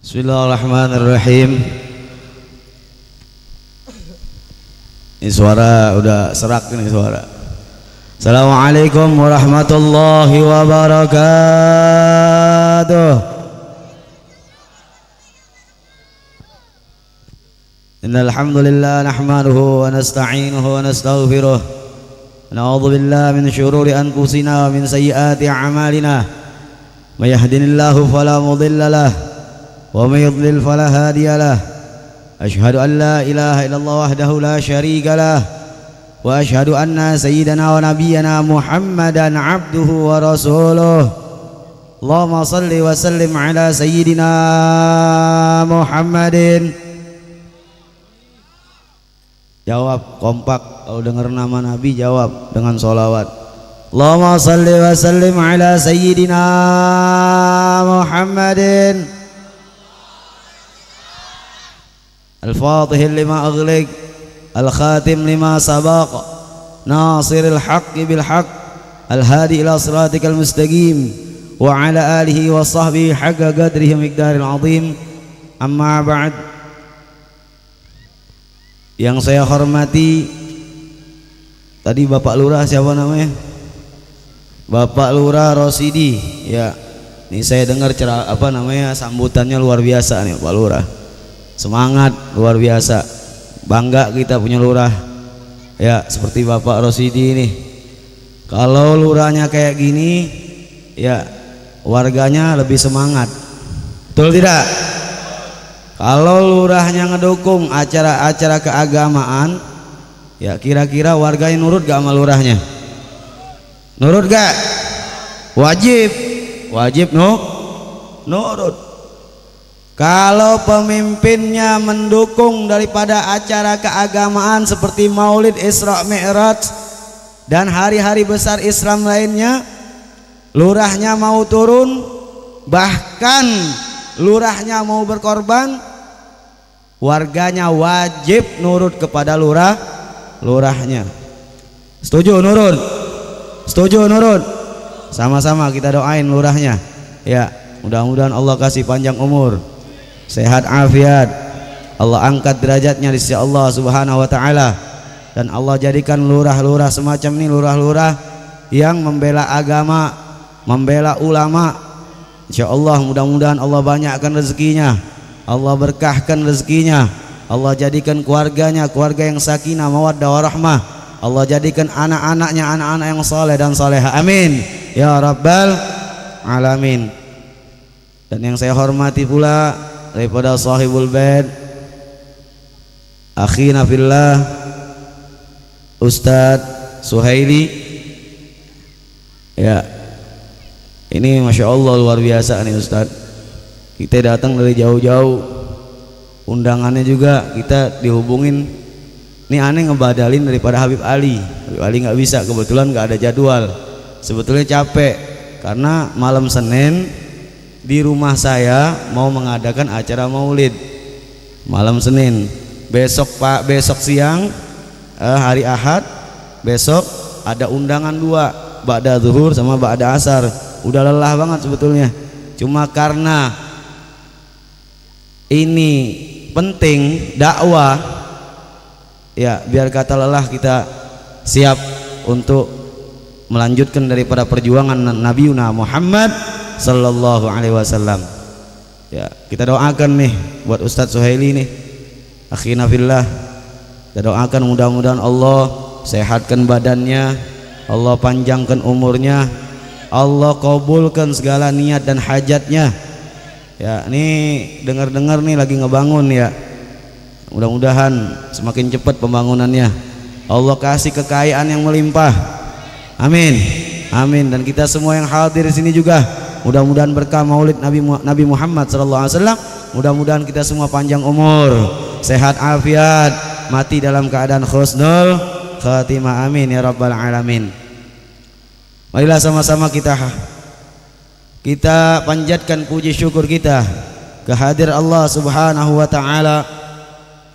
Bismillahirrahmanirrahim. Ini suara udah serak ini suara. Assalamualaikum warahmatullahi wabarakatuh. Innal hamdalillah nahmaduhu wa nasta'inuhu wa nastaghfiruh. Na'udzu billahi min syururi anfusina wa min sayyiati a'malina. May yahdihillahu fala mudilla lahu ومن يضلل فلا هادي له أشهد أن لا إله إلا الله وحده لا شريك له وأشهد أن سيدنا ونبينا محمدا عبده ورسوله اللهم صل وسلم على سيدنا محمد. Jawab kompak, kalau dengar nama Nabi jawab dengan sholawat. Allahumma salli wa sallim ala sayyidina Muhammadin الفاتح لما أغلق الخاتم لما سبق ناصر الحق بالحق الهادي إلى صراطك المستقيم وعلى آله وصحبه حق قدره ومقدار العظيم. أما بعد, yang saya hormati tadi Bapak Lurah, siapa namanya? Bapak Lurah Rosidi. Ya, ini saya dengar sambutannya luar biasa nih Pak Lurah. Semangat luar biasa, bangga kita punya lurah ya seperti Bapak Rosidi ini. Kalau lurahnya kayak gini ya warganya lebih semangat, betul tidak? Kalau lurahnya ngedukung acara-acara keagamaan ya kira-kira warganya nurut gak sama lurahnya? Nurut gak? Wajib nurut. Kalau pemimpinnya mendukung daripada acara keagamaan seperti Maulid, Isra Mi'raj dan hari-hari besar Islam lainnya, lurahnya mau turun, bahkan lurahnya mau berkorban, warganya wajib nurut kepada lurahnya. Setuju nurut? Setuju nurut? Sama-sama kita doain lurahnya ya, mudah-mudahan Allah kasih panjang umur, sehat afiat, Allah angkat derajatnya di sisi Allah Subhanahu wa taala, dan Allah jadikan lurah-lurah semacam ini lurah-lurah yang membela agama, membela ulama. Insyaallah mudah-mudahan Allah banyakkan rezekinya, Allah berkahkan rezekinya, Allah jadikan keluarganya keluarga yang sakinah mawaddah warahmah, Allah jadikan anak-anaknya anak-anak yang saleh dan salehah. Amin ya rabbal alamin. Dan yang saya hormati pula daripada sahibul bait akhina fillah Ustadz Suhaili ya, ini Masya Allah luar biasa nih Ustadz, kita datang dari jauh-jauh, undangannya juga kita dihubungin, ini aneh ngebadalin daripada Habib Ali nggak bisa, kebetulan nggak ada jadwal, sebetulnya capek karena malam Senin di rumah saya mau mengadakan acara maulid malam Senin, besok siang hari Ahad besok ada undangan dua, ba'da zuhur sama ba'da asar. Udah lelah banget sebetulnya, cuma karena ini penting dakwah ya, biar kata lelah kita siap untuk melanjutkan daripada perjuangan Nabi Muhammad sallallahu alaihi wasallam. Ya, kita doakan nih buat Ustadz Suhaili nih, akhina fillah. Kita doakan mudah-mudahan Allah sehatkan badannya, Allah panjangkan umurnya, Allah kabulkan segala niat dan hajatnya. Ya, nih dengar-dengar nih lagi ngebangun ya. Mudah-mudahan semakin cepat pembangunannya. Allah kasih kekayaan yang melimpah. Amin. Amin. Dan kita semua yang hadir di sini juga mudah-mudahan berkah Maulid Nabi Muhammad sallallahu alaihi wasallam. Mudah-mudahan kita semua panjang umur, sehat afiat, mati dalam keadaan husnul khatimah. Amin ya rabbal alamin. Marilah sama-sama kita panjatkan puji syukur kita kehadirat Allah Subhanahu wa taala.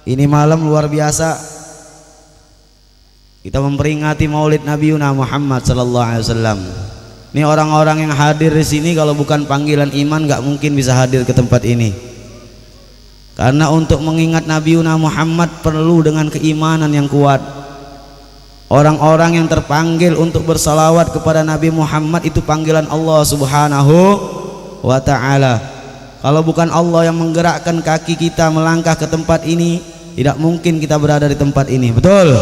Ini malam luar biasa, kita memperingati Maulid Nabi Muhammad sallallahu alaihi wasallam. Ini orang-orang yang hadir di sini kalau bukan panggilan iman nggak mungkin bisa hadir ke tempat ini. Karena untuk mengingat Nabi Muhammad perlu dengan keimanan yang kuat. Orang-orang yang terpanggil untuk bersalawat kepada Nabi Muhammad itu panggilan Allah Subhanahu wa ta'ala. Kalau bukan Allah yang menggerakkan kaki kita melangkah ke tempat ini, tidak mungkin kita berada di tempat ini. Betul?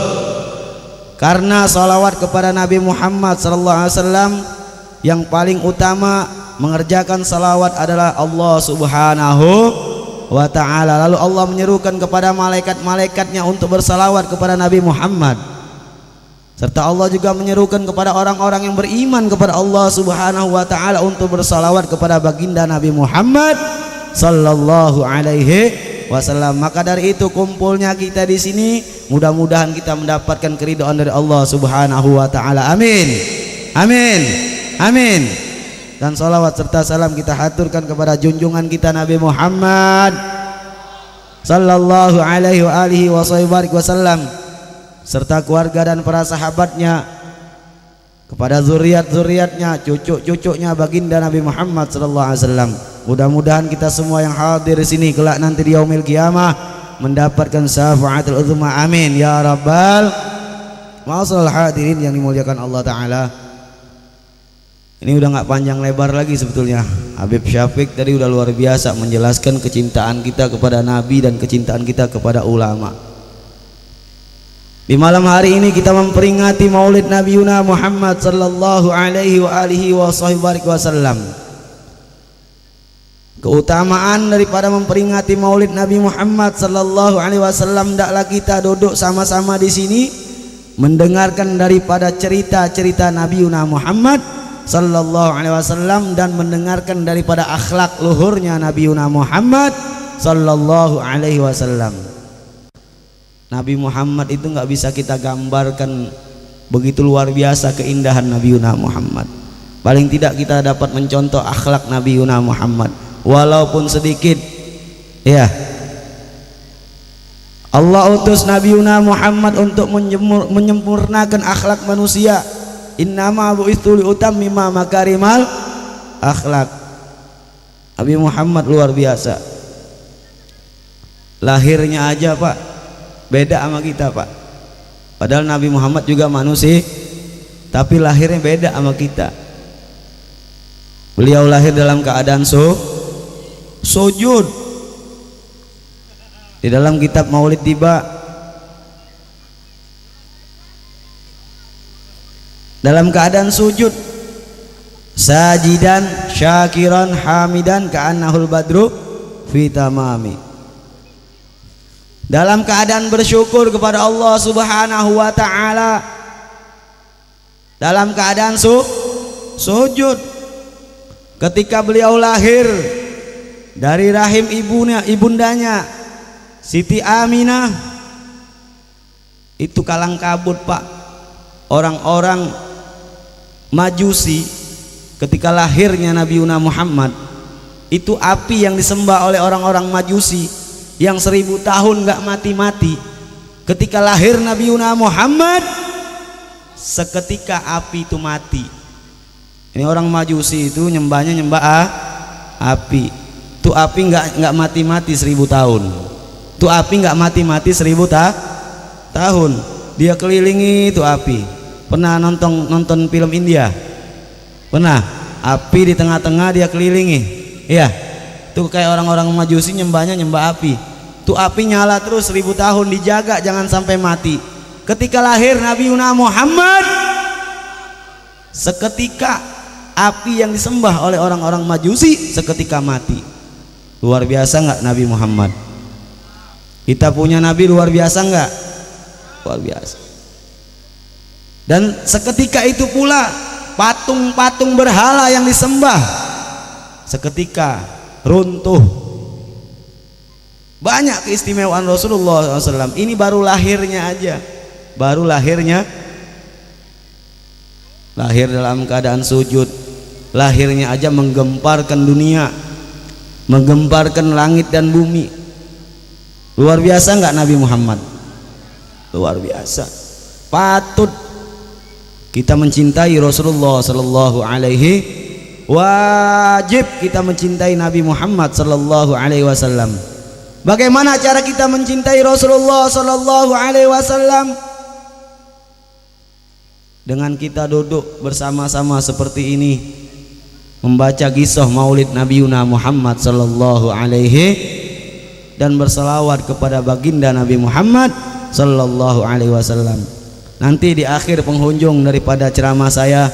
Karena salawat kepada Nabi Muhammad SAW yang paling utama mengerjakan salawat adalah Allah Subhanahu wa ta'ala. Lalu Allah menyerukan kepada malaikat-malaikatnya untuk bersalawat kepada Nabi Muhammad. Serta Allah juga menyerukan kepada orang-orang yang beriman kepada Allah Subhanahu wa ta'ala untuk bersalawat kepada baginda Nabi Muhammad sallallahu alaihi wasallam. Maka dari itu kumpulnya kita di sini, mudah-mudahan kita mendapatkan keridhaan dari Allah Subhanahu wa ta'ala. Amin. Amin. Amin. Dan salawat serta salam kita haturkan kepada junjungan kita Nabi Muhammad sallallahu alaihi wa alihi wasallam, serta keluarga dan para sahabatnya, kepada zuriat-zuriatnya, cucu-cucunya baginda Nabi Muhammad sallallahu alaihi wasallam. Mudah-mudahan kita semua yang hadir di sini kelak nanti di yaumil qiyamah mendapatkan syafaatul uzma. Amin ya rabbal ma'asal hadirin yang dimuliakan Allah taala. Ini udah nggak panjang lebar lagi sebetulnya. Habib Syafiq tadi udah luar biasa menjelaskan kecintaan kita kepada Nabi dan kecintaan kita kepada ulama. Di malam hari ini kita memperingati Maulid Nabi Muhammad sallallahu alaihi wa alihi wasallam. Keutamaan daripada memperingati Maulid Nabi Muhammad sallallahu alaihi wasallam, hendaklah kita duduk sama-sama di sini mendengarkan daripada cerita-cerita Nabi Muhammad sallallahu alaihi wasallam dan mendengarkan daripada akhlak luhurnya Nabi Muhammad sallallahu alaihi wasallam. Nabi Muhammad itu nggak bisa kita gambarkan, begitu luar biasa keindahan Nabi Muhammad. Paling tidak kita dapat mencontoh akhlak Nabi Muhammad walaupun sedikit. Ya, Allah utus Nabi Muhammad untuk menyempurnakan akhlak manusia. Innama bu'itsu liutammima makarimal akhlak. Nabi Muhammad luar biasa. Lahirnya aja Pak beda sama kita Pak. Padahal Nabi Muhammad juga manusia, tapi lahirnya beda sama kita. Beliau lahir dalam keadaan sujud. Di dalam kitab Maulid Tiba, dalam keadaan sujud, sajidan syakiran hamidan ka'annahul badru fi tamami. Dalam keadaan bersyukur kepada Allah Subhanahu wa ta'ala, dalam keadaan sujud. Ketika beliau lahir dari rahim ibundanya Siti Aminah, itu kalang kabut Pak. Orang-orang Majusi ketika lahirnya Nabi Muhammad, itu api yang disembah oleh orang-orang Majusi yang 1000 tahun nggak mati-mati. Ketika lahir Nabi Muhammad, seketika api itu mati. Ini orang Majusi itu nyembah api. Itu api nggak mati-mati 1000 tahun. Itu api nggak mati-mati 1000 tahun. Dia kelilingi itu api. Pernah nonton film India? Pernah? Api di tengah-tengah dia kelilingi. Iya. Itu kayak orang-orang Majusi nyembah api. Itu api nyala terus 1000 tahun, dijaga jangan sampai mati. Ketika lahir Nabi Muhammad, seketika api yang disembah oleh orang-orang Majusi seketika mati. Luar biasa nggak Nabi Muhammad? Kita punya Nabi luar biasa nggak? Luar biasa. Dan seketika itu pula patung-patung berhala yang disembah seketika runtuh. Banyak keistimewaan Rasulullah SAW. Ini baru lahirnya aja, baru lahirnya, lahir dalam keadaan sujud. Lahirnya aja menggemparkan dunia, menggemparkan langit dan bumi. Luar biasa nggak Nabi Muhammad? Luar biasa. Patut kita mencintai Rasulullah Sallallahu Alaihi, wajib kita mencintai Nabi Muhammad Sallallahu Alaihi Wasallam. Bagaimana cara kita mencintai Rasulullah sallallahu alaihi wasallam? Dengan kita duduk bersama-sama seperti ini, membaca kisah Maulid Nabi Muhammad sallallahu alaihi dan berselawat kepada baginda Nabi Muhammad sallallahu alaihi wasallam. Nanti di akhir penghujung daripada ceramah saya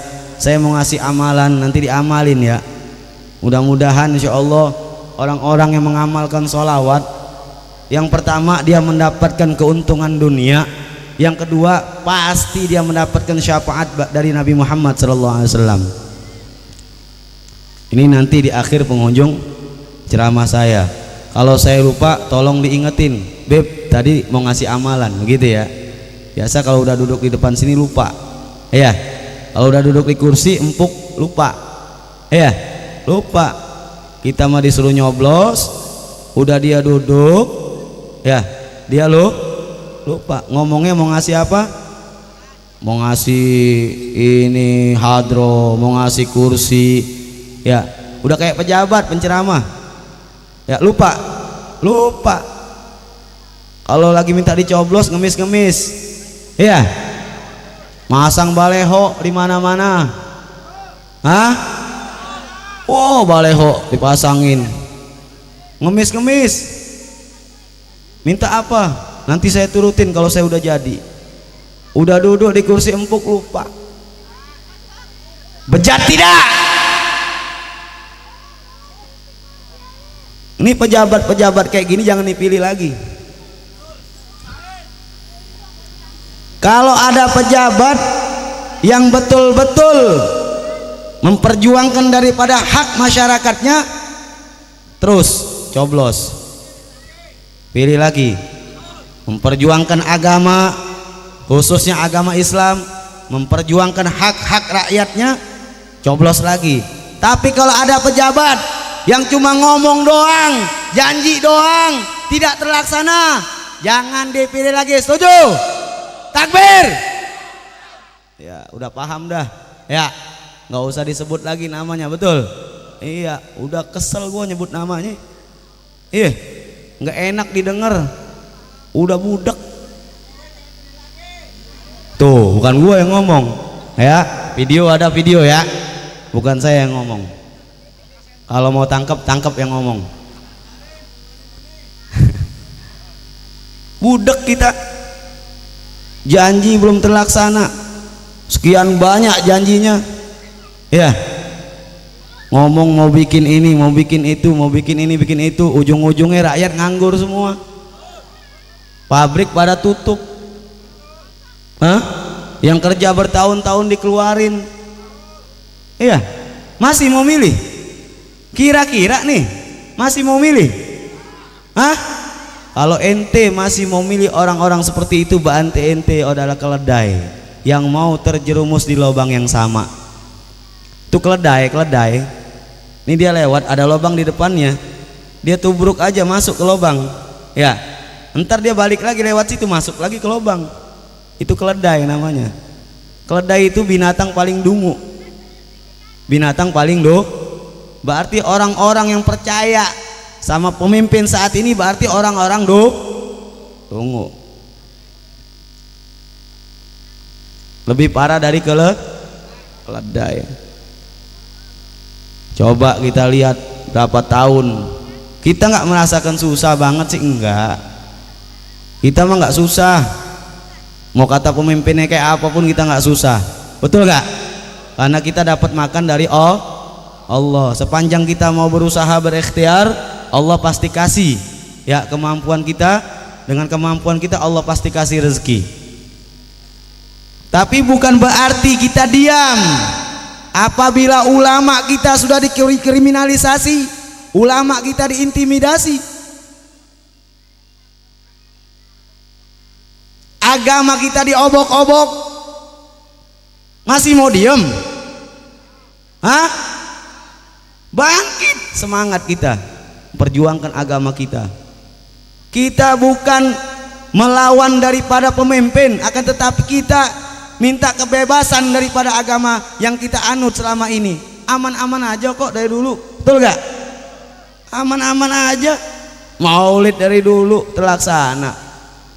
mau ngasih amalan, nanti diamalin ya. Mudah-mudahan insyaallah orang-orang yang mengamalkan sholawat, yang pertama dia mendapatkan keuntungan dunia, yang kedua pasti dia mendapatkan syafaat dari Nabi Muhammad sallallahu alaihi wasallam. Ini nanti di akhir penghujung ceramah saya. Kalau saya lupa tolong diingetin, Beb tadi mau ngasih amalan, begitu ya. Biasa kalau udah duduk di depan sini lupa, ya. Kalau udah duduk di kursi empuk lupa, ya. Lupa. Kita mah disuruh nyoblos, udah dia duduk, ya. Dia lupa. Ngomongnya mau ngasih apa? Mau ngasih ini hadro, mau ngasih kursi, ya. Udah kayak pejabat penceramah, ya. Lupa. Kalau lagi minta dicoblos ngemis-ngemis. Iya, masang baleho di mana-mana. Hah? Oh, baleho dipasangin, ngemis-ngemis. Minta apa? Nanti saya turutin kalau saya udah jadi. Udah duduk di kursi empuk lupa. Bejat tidak? Ini pejabat-pejabat kayak gini jangan dipilih lagi. Kalau ada pejabat yang betul-betul memperjuangkan daripada hak masyarakatnya, terus coblos. Pilih lagi. Memperjuangkan agama, khususnya agama Islam, memperjuangkan hak-hak rakyatnya, coblos lagi. Tapi kalau ada pejabat yang cuma ngomong doang, janji doang, tidak terlaksana, jangan dipilih lagi. Setuju? Takbir. Ya, udah paham dah. Ya, nggak usah disebut lagi namanya, betul? Iya, udah kesel gua nyebut namanya. Iya, nggak enak didengar. Udah budek. Tuh, bukan gua yang ngomong. Ya, video ada video ya. Bukan saya yang ngomong. Kalau mau tangkap yang ngomong. Budek kita. Janji belum terlaksana, sekian banyak janjinya, ya. Ngomong mau bikin ini, mau bikin itu, mau bikin ini, bikin itu, ujung-ujungnya rakyat nganggur semua. Pabrik pada tutup. Hah? Yang kerja bertahun-tahun dikeluarin. Iya, masih mau milih? Kira-kira nih, masih mau milih? Hah? Kalau ente masih mau milih orang-orang seperti itu, berarti ente adalah keledai yang mau terjerumus di lubang yang sama. Itu keledai. Ini dia lewat, ada lubang di depannya, dia tubruk aja masuk ke lubang. Ya, ntar dia balik lagi lewat situ, masuk lagi ke lubang. Itu keledai namanya. Keledai itu binatang paling dungu. Binatang paling berarti orang-orang yang percaya sama pemimpin saat ini berarti orang-orang tunggu. Lebih parah dari keledai. Coba kita lihat berapa tahun kita nggak merasakan susah banget sih, enggak. Kita mah nggak susah. Mau kata pemimpinnya kayak apapun kita nggak susah, betul nggak? Karena kita dapat makan dari Allah. Sepanjang kita mau berusaha berikhtiar, Allah pasti kasih ya kemampuan kita. Dengan kemampuan kita Allah pasti kasih rezeki. Tapi bukan berarti kita diam apabila ulama kita sudah dikriminalisasi, ulama kita diintimidasi, agama kita diobok-obok. Masih mau diem? Hah? Bangkit semangat kita perjuangkan agama kita. Kita bukan melawan daripada pemimpin, akan tetapi kita minta kebebasan daripada agama yang kita anut selama ini. Aman-aman aja kok dari dulu, betul gak? Aman-aman aja. Maulid dari dulu terlaksana.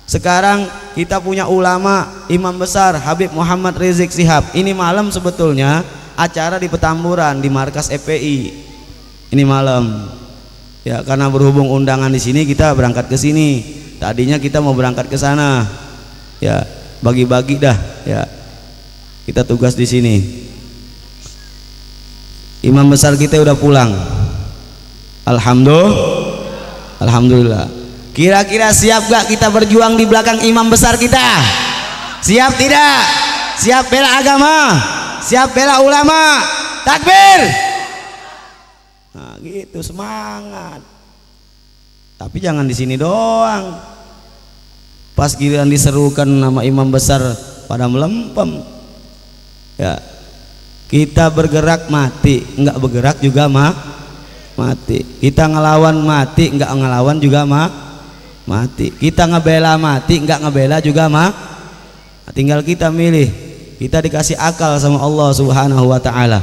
Sekarang kita punya ulama, imam besar Habib Muhammad Rizik Syihab. Ini malam sebetulnya acara di Petamburan di markas FPI. Ini malam. Ya, karena berhubung undangan di sini kita berangkat ke sini. Tadinya kita mau berangkat ke sana. Ya, bagi-bagi dah, ya. Kita tugas di sini. Imam besar kita udah pulang. Alhamdulillah. Kira-kira siap gak kita berjuang di belakang imam besar kita? Siap tidak? Siap bela agama? Siap bela ulama? Takbir! Nah gitu, semangat. Tapi jangan di sini doang. Pas giliran diserukan nama imam besar pada melempem. Ya, kita bergerak mati, enggak bergerak juga mati. Kita ngelawan mati, enggak ngelawan juga mati. Kita ngebela mati, enggak ngebela juga tinggal kita milih. Kita dikasih akal sama Allah Subhanahu wa taala.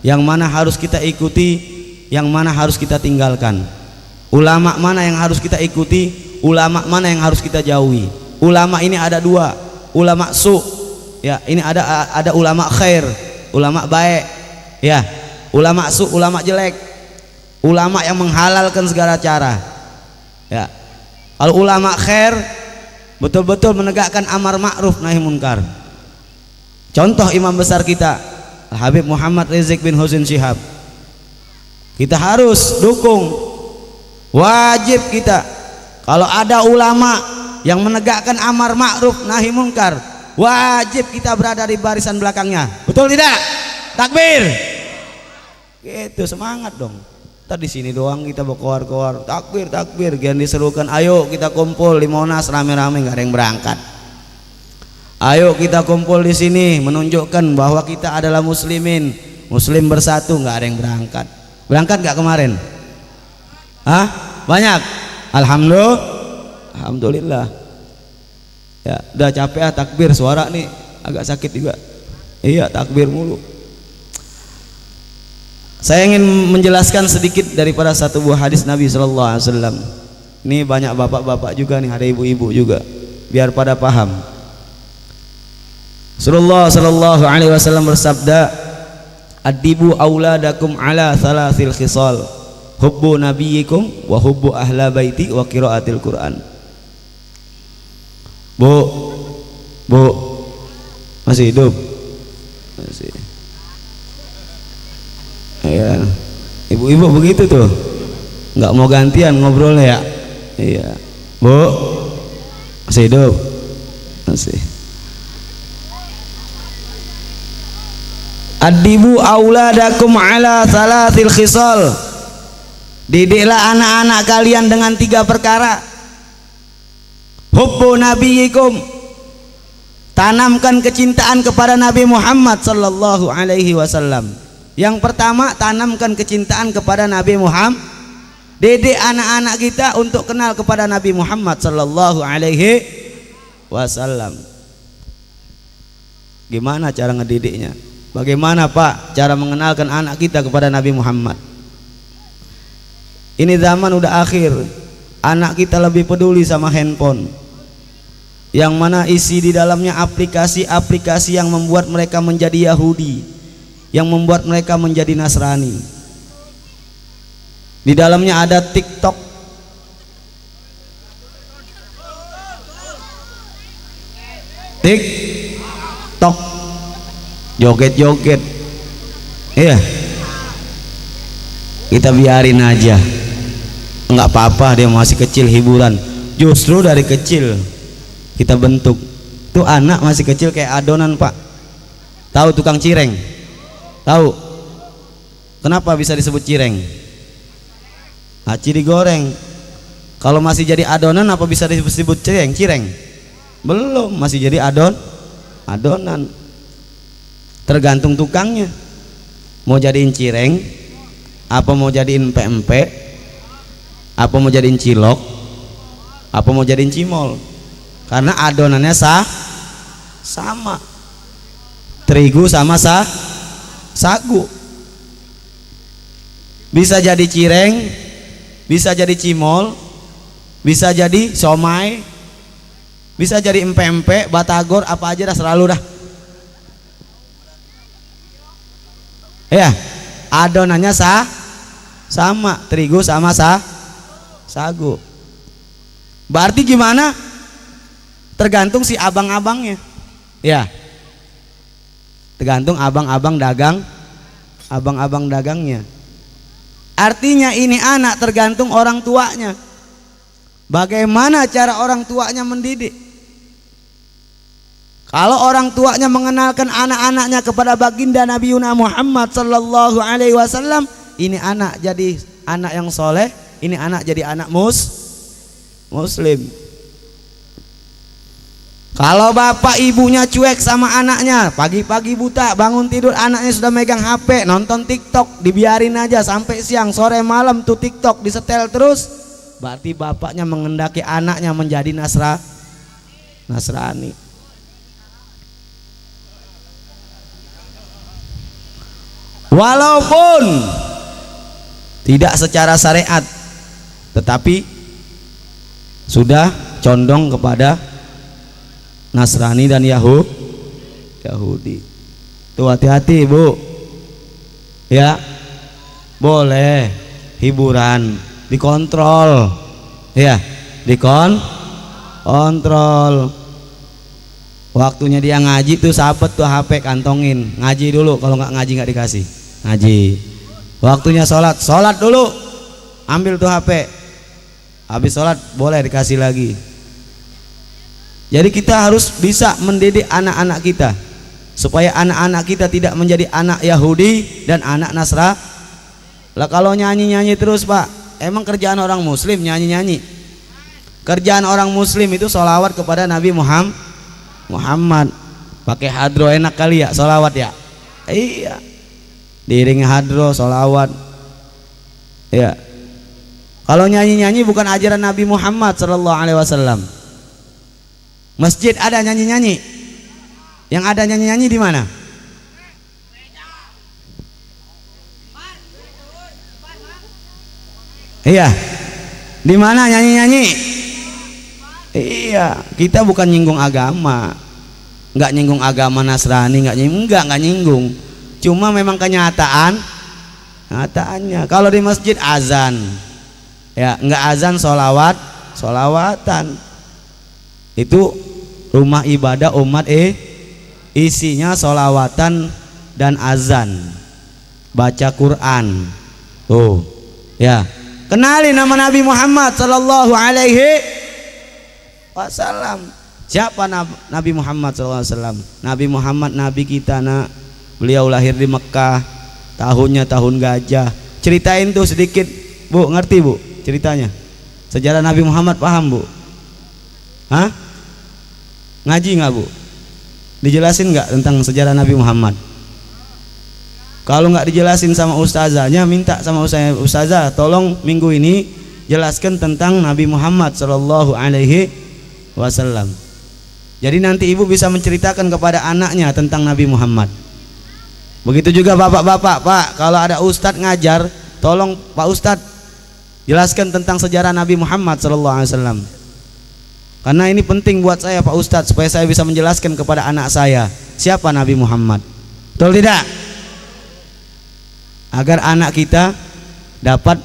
Yang mana harus kita ikuti, yang mana harus kita tinggalkan. Ulama mana yang harus kita ikuti, ulama mana yang harus kita jauhi. Ulama ini ada dua, ulama su. Ya, ini ada ulama khair, ulama baik. Ya, ulama su, ulama jelek. Ulama yang menghalalkan segala cara. Ya. Kalau ulama khair betul-betul menegakkan amar ma'ruf nahi munkar. Contoh imam besar kita Habib Muhammad Rizik bin Husin Syihab. Kita harus dukung, wajib kita. Kalau ada ulama yang menegakkan amar ma'ruf nahi munkar, wajib kita berada di barisan belakangnya. Betul tidak? Takbir. Gitu, semangat dong. Di sini doang kita berkoar-koar takbir, gian diserukan ayo kita kumpul di Monas rame-rame, nggak ada yang berangkat. Ayo kita kumpul di sini menunjukkan bahwa kita adalah muslimin, muslim bersatu, nggak ada yang berangkat. Berangkat nggak kemarin? Hah? Banyak? Alhamdulillah. Ya, udah capek takbir, suara nih agak sakit juga. Iya, takbir mulu. Saya ingin menjelaskan sedikit daripada satu buah hadis Nabi Sallallahu Alaihi Wasallam. Ini banyak bapak-bapak juga nih, ada ibu-ibu juga, biar pada paham. Rasulullah Sallallahu Alaihi Wasallam bersabda, "Adibu auladakum ala thalathil khisal, hubbu nabiyikum wa hubbu ahla baiti wa qiraatil Quran." Bu, masih hidup? Masih. Ya, ibu-ibu begitu tuh, nggak mau gantian ngobrolnya ya. Iya, Bu, masih hidup? Masih. Adibu auladakum ala salatil khisal. Didiklah anak-anak kalian dengan 3 perkara. Hubbu nabiyikum. Tanamkan kecintaan kepada Nabi Muhammad sallallahu alaihi wasallam. Yang pertama, tanamkan kecintaan kepada Nabi Muhammad. Didik anak-anak kita untuk kenal kepada Nabi Muhammad sallallahu alaihi wasallam. Gimana cara ngedidiknya? Bagaimana Pak cara mengenalkan anak kita kepada Nabi Muhammad? Ini zaman udah akhir. Anak kita lebih peduli sama handphone, yang mana isi di dalamnya aplikasi-aplikasi yang membuat mereka menjadi Yahudi, yang membuat mereka menjadi Nasrani. Di dalamnya ada TikTok, joget-joget. Iya, kita biarin aja, nggak apa-apa, dia masih kecil, hiburan. Justru dari kecil kita bentuk. Tuh anak masih kecil kayak adonan Pak. Tahu tukang cireng? Tahu kenapa bisa disebut cireng? Aci digoreng. Kalau masih jadi adonan apa bisa disebut cireng? Belum, masih jadi adonan. Tergantung tukangnya. Mau jadiin cireng, apa mau jadiin pempek, apa mau jadiin cilok, apa mau jadiin cimol. Karena adonannya sama. Terigu sama sagu. Bisa jadi cireng, bisa jadi cimol, bisa jadi somai, bisa jadi empe-empe, batagor, apa aja dah selalu dah. Ya, adonannya sama, terigu sama sagu. Berarti gimana? Tergantung si abang-abangnya. Ya. Tergantung abang-abang dagangnya. Artinya ini anak tergantung orang tuanya. Bagaimana cara orang tuanya mendidik? Kalau orang tuanya mengenalkan anak-anaknya kepada baginda Nabi Muhammad sallallahu alaihi wasallam, ini anak jadi anak yang soleh, ini anak jadi anak muslim. Kalau bapak ibunya cuek sama anaknya, pagi-pagi buta bangun tidur anaknya sudah megang HP, nonton TikTok, dibiarin aja sampai siang, sore, malam tuh TikTok disetel terus, berarti bapaknya mengendaki anaknya menjadi Nasrani. Walaupun tidak secara syariat, tetapi sudah condong kepada Nasrani dan Yahudi. Tuh hati-hati Bu. Ya, boleh hiburan, dikontrol. Ya, dikontrol. Waktunya dia ngaji tuh sahabat tuh HP kantongin, ngaji dulu, kalau nggak ngaji nggak dikasih. Ngaji. Waktunya sholat dulu, ambil tuh HP. Habis sholat boleh dikasih lagi. Jadi kita harus bisa mendidik anak-anak kita supaya anak-anak kita tidak menjadi anak Yahudi dan anak Nasrani. Lah kalau nyanyi-nyanyi terus Pak, emang kerjaan orang Muslim nyanyi-nyanyi? Kerjaan orang Muslim itu sholawat kepada Nabi Muhammad. Pakai hadro enak kali ya sholawat ya. Iya. Diiringi hadro sholawat. Ya. Kalau nyanyi-nyanyi bukan ajaran Nabi Muhammad sallallahu alaihi wasallam. Masjid ada nyanyi-nyanyi. Yang ada nyanyi-nyanyi di mana? Iya. Di mana nyanyi-nyanyi? Iya, kita bukan nyinggung agama. Enggak nyinggung agama Nasrani, enggak nyinggung. Cuma memang kenyataannya. Kalau di masjid azan. Ya, enggak azan sholawatan. Itu rumah ibadah umat isinya sholawatan dan azan, baca Quran. Tuh ya, kenali nama Nabi Muhammad sallallahu alaihi wasallam. Siapa Nabi Muhammad sallallahu alaihi wasallam? Nabi Muhammad nabi kita nak. Beliau lahir di Mekah, tahunnya tahun gajah. Ceritain tuh sedikit Bu, ngerti Bu ceritanya? Sejarah Nabi Muhammad paham Bu? Hah? Ngaji nggak Bu? Dijelasin nggak tentang sejarah Nabi Muhammad? Kalau nggak dijelasin sama ustazahnya, minta sama ustazah tolong minggu ini jelaskan tentang Nabi Muhammad Sallallahu Alaihi Wasallam. Jadi nanti ibu bisa menceritakan kepada anaknya tentang Nabi Muhammad. Begitu juga bapak-bapak, Pak, kalau ada ustadz ngajar, tolong Pak Ustadz jelaskan tentang sejarah Nabi Muhammad Sallallahu Alaihi Wasallam. Karena ini penting buat saya Pak Ustadz, supaya saya bisa menjelaskan kepada anak saya siapa Nabi Muhammad. Betul tidak? Agar anak kita dapat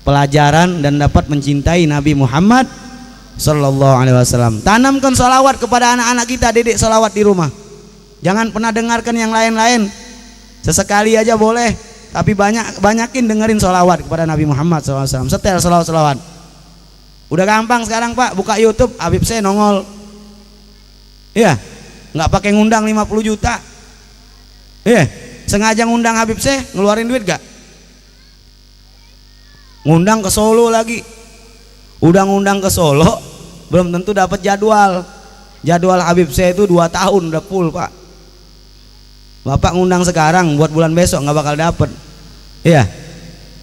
pelajaran dan dapat mencintai Nabi Muhammad Sallallahu Alaihi Wasallam. Tanamkan sholawat kepada anak-anak kita, didik sholawat di rumah. Jangan pernah dengarkan yang lain-lain. Sesekali aja boleh, tapi banyakin dengerin sholawat kepada Nabi Muhammad SAW. Setel sholawat. Udah gampang sekarang Pak, buka YouTube, Habib saya nongol. Iya, nggak pakai ngundang 50 juta. Iya, sengaja ngundang Habib saya, ngeluarin duit gak? Ngundang ke Solo lagi. Udah ngundang ke Solo, belum tentu dapat jadwal. Jadwal Habib saya itu 2 tahun udah full Pak. Bapak ngundang sekarang, buat bulan besok nggak bakal dapet. Iya.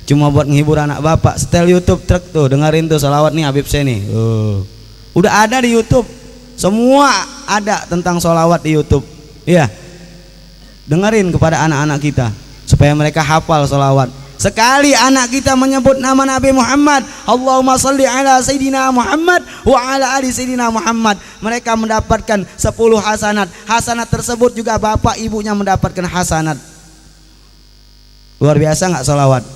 Cuma buat menghibur anak bapak, setel YouTube truk tuh, dengerin tuh salawat nih Habib saya nih. Udah ada di YouTube, semua ada tentang salawat di YouTube. Iya, dengerin kepada anak-anak kita supaya mereka hafal salawat. Sekali anak kita menyebut nama Nabi Muhammad, Allahumma salli ala Sayyidina Muhammad wa ala ali Sayyidina Muhammad, mereka mendapatkan 10 hasanat. Hasanat tersebut juga bapak ibunya mendapatkan hasanat. Luar biasa nggak sholawat?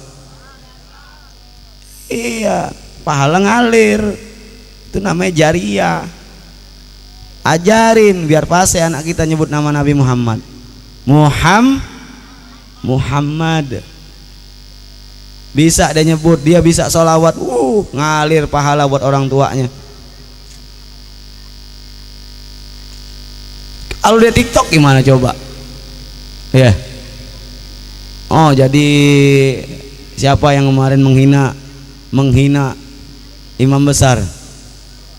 Iya, pahala ngalir. Itu namanya jariyah. Ajarin biar pasti anak kita nyebut nama Nabi Muhammad. Muhammad. Bisa dia nyebut, dia bisa sholawat, ngalir pahala buat orang tuanya. Kalau dia TikTok gimana coba? Ya. Oh, jadi siapa yang kemarin menghina imam besar?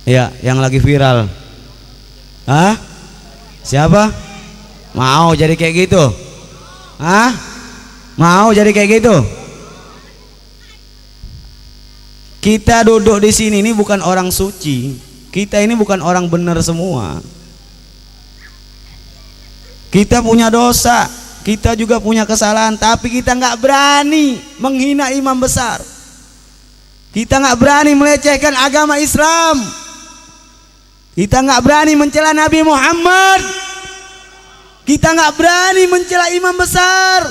Ya, yang lagi viral. Hah? Siapa? Mau jadi kayak gitu? Hah? Mau jadi kayak gitu? Kita duduk di sini ini bukan orang suci. Kita ini bukan orang benar semua. Kita punya dosa, kita juga punya kesalahan, tapi kita nggak berani menghina imam besar. Kita nggak berani melecehkan agama Islam. Kita nggak berani mencela Nabi Muhammad. Kita nggak berani mencela imam besar.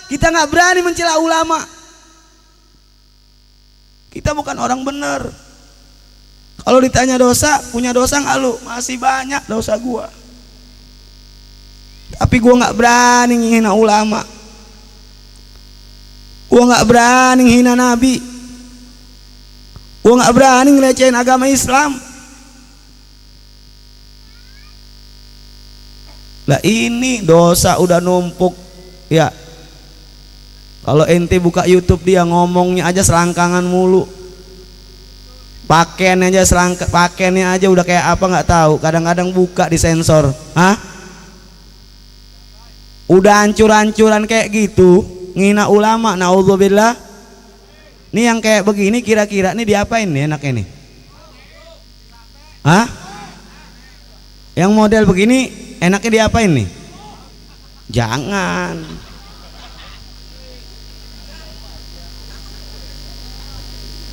Kita nggak berani mencela ulama. Kita bukan orang benar. Kalau ditanya dosa, punya dosa nggak lu? Masih banyak dosa gua. Tapi gua nggak berani menghina ulama. Gua nggak berani menghina Nabi. Gua nggak berani ngelecehin agama Islam. Lah ini dosa udah numpuk, ya. Kalau ente buka YouTube dia ngomongnya aja selangkangan mulu. Pakaiannya aja udah kayak apa nggak tahu. Kadang-kadang buka disensor. Hah? Udah hancur-hancuran kayak gitu, ngina ulama, naudzubillah. Nih yang kayak begini kira-kira nih diapain nih enaknya nih? Hah? Yang model begini enaknya diapain nih? Jangan.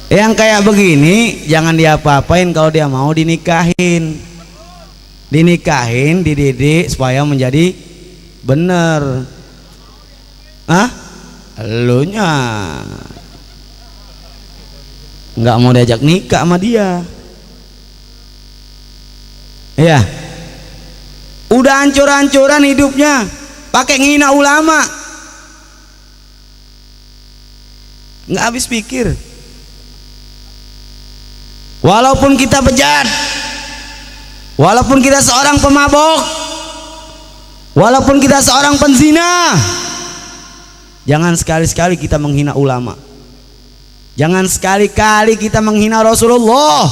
Yang kayak begini jangan diapa-apain kalau dia mau dinikahin. Dinikahin, dididik supaya menjadi bener. Hah? Elunya nggak mau diajak nikah sama dia. Iya. Udah hancur-hancuran hidupnya, pakai ngina ulama, nggak habis pikir. Walaupun kita bejat, walaupun kita seorang pemabok, walaupun kita seorang penzina, jangan sekali-sekali kita menghina ulama. Jangan sekali-kali kita menghina Rasulullah.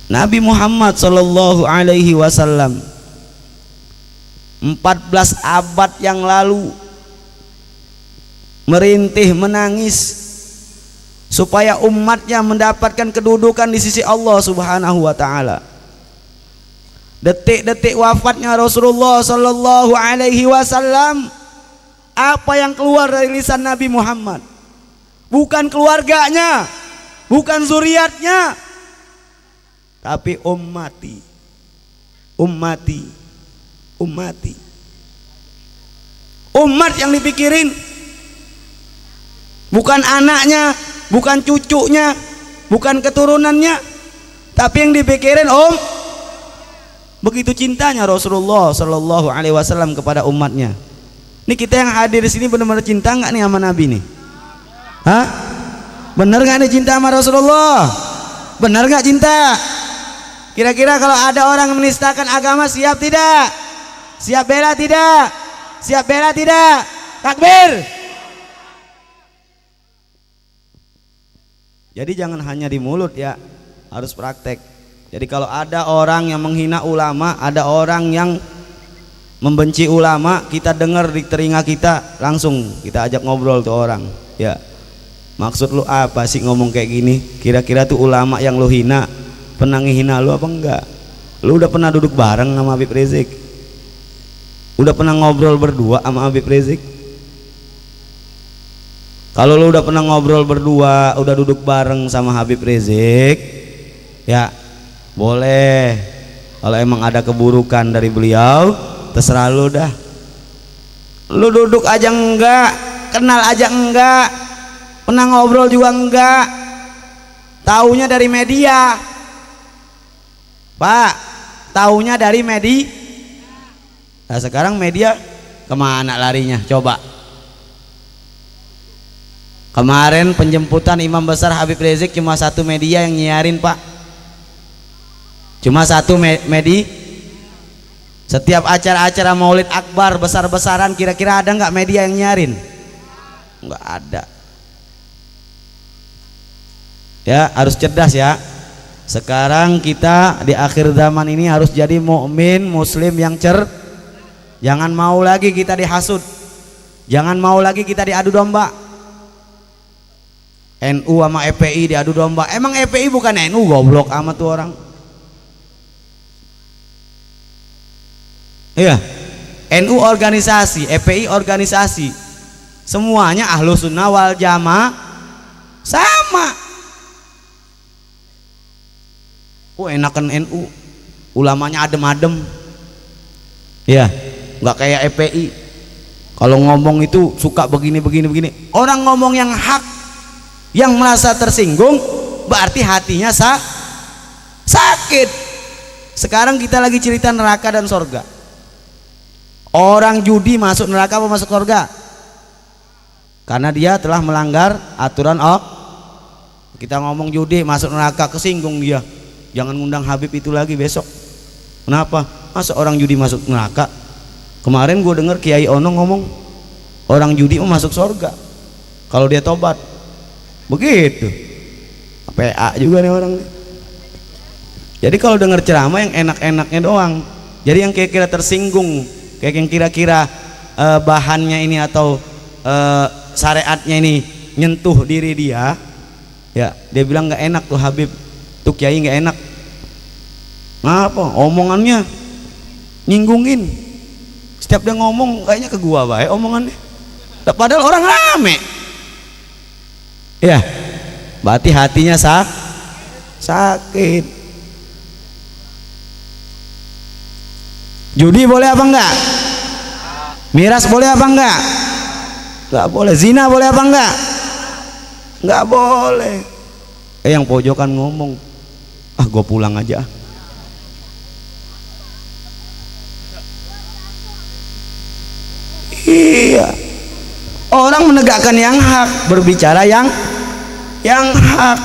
Nabi Muhammad sallallahu alaihi wasallam 14 abad yang lalu merintih menangis supaya umatnya mendapatkan kedudukan di sisi Allah Subhanahu wa taala. Detik-detik wafatnya Rasulullah sallallahu alaihi wasallam, apa yang keluar dari lisan Nabi Muhammad? Bukan keluarganya, bukan zuriatnya, tapi ummati, ummati, ummati. Umat yang dipikirin bukan anaknya, bukan cucunya, bukan keturunannya, tapi yang dipikirin begitu cintanya Rasulullah Sallallahu Alaihi Wasallam kepada umatnya. Ini kita yang hadir di sini benar-benar cinta nggak nih sama Nabi nih? Hah? Bener nggak nih cinta sama Rasulullah? Bener nggak cinta? Kira-kira kalau ada orang menistakan agama, siap tidak? Siap bela tidak? Siap bela tidak? Takbir! Jadi jangan hanya di mulut ya, harus praktek. Jadi kalau ada orang yang menghina ulama, ada orang yang membenci ulama, kita dengar di telinga kita, langsung kita ajak ngobrol tuh orang. Ya, maksud lu apa sih ngomong kayak gini? Kira-kira tuh ulama yang lu hina pernah ngehina lu apa enggak? Lu udah pernah duduk bareng sama Habib Rizik? Udah pernah ngobrol berdua sama Habib Rizik? Kalau lu udah pernah ngobrol berdua, udah duduk bareng sama Habib Rizik, ya boleh. Kalau emang ada keburukan dari beliau, terserah lu dah. Lu duduk aja enggak, kenal aja enggak, pernah ngobrol juga enggak, taunya dari media. Pak, taunya dari media. Nah sekarang media kemana larinya? Coba. Kemarin penjemputan Imam Besar Habib Rizik cuma satu media yang nyiarin, Pak. Cuma satu media. Setiap acara-acara Maulid Akbar besar-besaran kira-kira ada nggak media yang nyiarin? Nggak ada. Ya harus cerdas ya. Sekarang kita di akhir zaman ini harus jadi mukmin muslim yang jangan mau lagi kita dihasut, jangan mau lagi kita diadu domba. NU sama FPI diadu domba. Emang FPI bukan NU, goblok amat tuh orang. Iya, NU organisasi, FPI organisasi, semuanya ahlu sunnah wal jamaah sama. Enakan NU, ulamanya adem-adem. Iya, nggak kayak FPI. Kalau ngomong itu suka begini. Orang ngomong yang hak, yang merasa tersinggung, berarti hatinya sakit. Sekarang kita lagi cerita neraka dan sorga. Orang judi masuk neraka apa masuk surga? Karena dia telah melanggar aturan kita ngomong judi masuk neraka, kesinggung dia. Jangan ngundang Habib itu lagi besok. Kenapa? Masa orang judi masuk neraka? Kemarin gue denger Kiai Ono ngomong orang judi mau masuk surga kalau dia tobat. Begitu. PA juga nih orang nih. Jadi kalau denger ceramah yang enak-enaknya doang. Jadi yang kira-kira tersinggung, kayak yang kira-kira bahannya ini atau syariatnya ini nyentuh diri dia, ya dia bilang nggak enak tuh Habib, tuh Kiai nggak enak. Ngapa? Omongannya nyinggungin. Setiap dia ngomong kayaknya ke gua baik omongannya. Padahal orang rame. Ya, berarti hatinya sakit. Judi boleh apa enggak? Miras boleh apa enggak? Enggak boleh. Zina boleh apa enggak? Enggak boleh. Yang pojokan ngomong, gue pulang aja. Iya. Orang menegakkan yang hak, berbicara yang hak,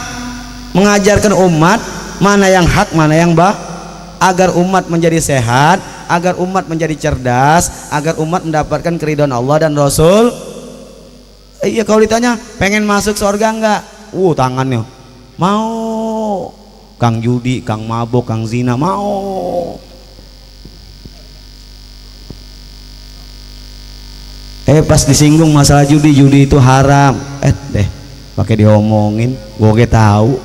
mengajarkan umat mana yang hak, mana yang agar umat menjadi sehat, agar umat menjadi cerdas, agar umat mendapatkan keridhaan Allah dan Rasul. Iya, kalau ditanya pengen masuk surga enggak? Tangannya mau. Kang judi, kang mabok, kang zina mau. Pas disinggung masalah judi itu haram. Pakai diomongin, gue tahu.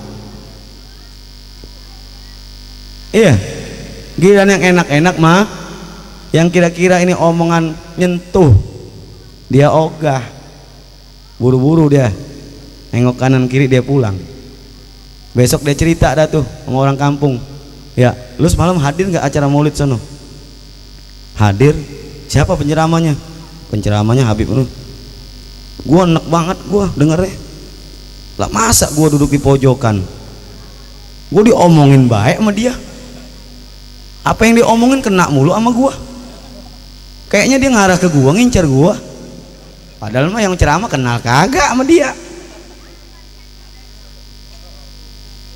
Iya. Giliran yang enak-enak mah, yang kira-kira ini omongan nyentuh, dia ogah, buru-buru dia, nengok kanan kiri dia pulang. Besok dia cerita dah tuh sama orang kampung. Ya, lu semalam hadir nggak acara maulid sono? Hadir. Siapa penceramanya? Penceramanya Habib lu. Gua enak banget gua dengernya. Lah masa gua duduk di pojokan? Gua diomongin baik sama dia. Apa yang diomongin kena mulu sama gua. Kayaknya dia ngarah ke gua, ngincer gua. Padahal mah yang ceramah kenal kagak sama dia.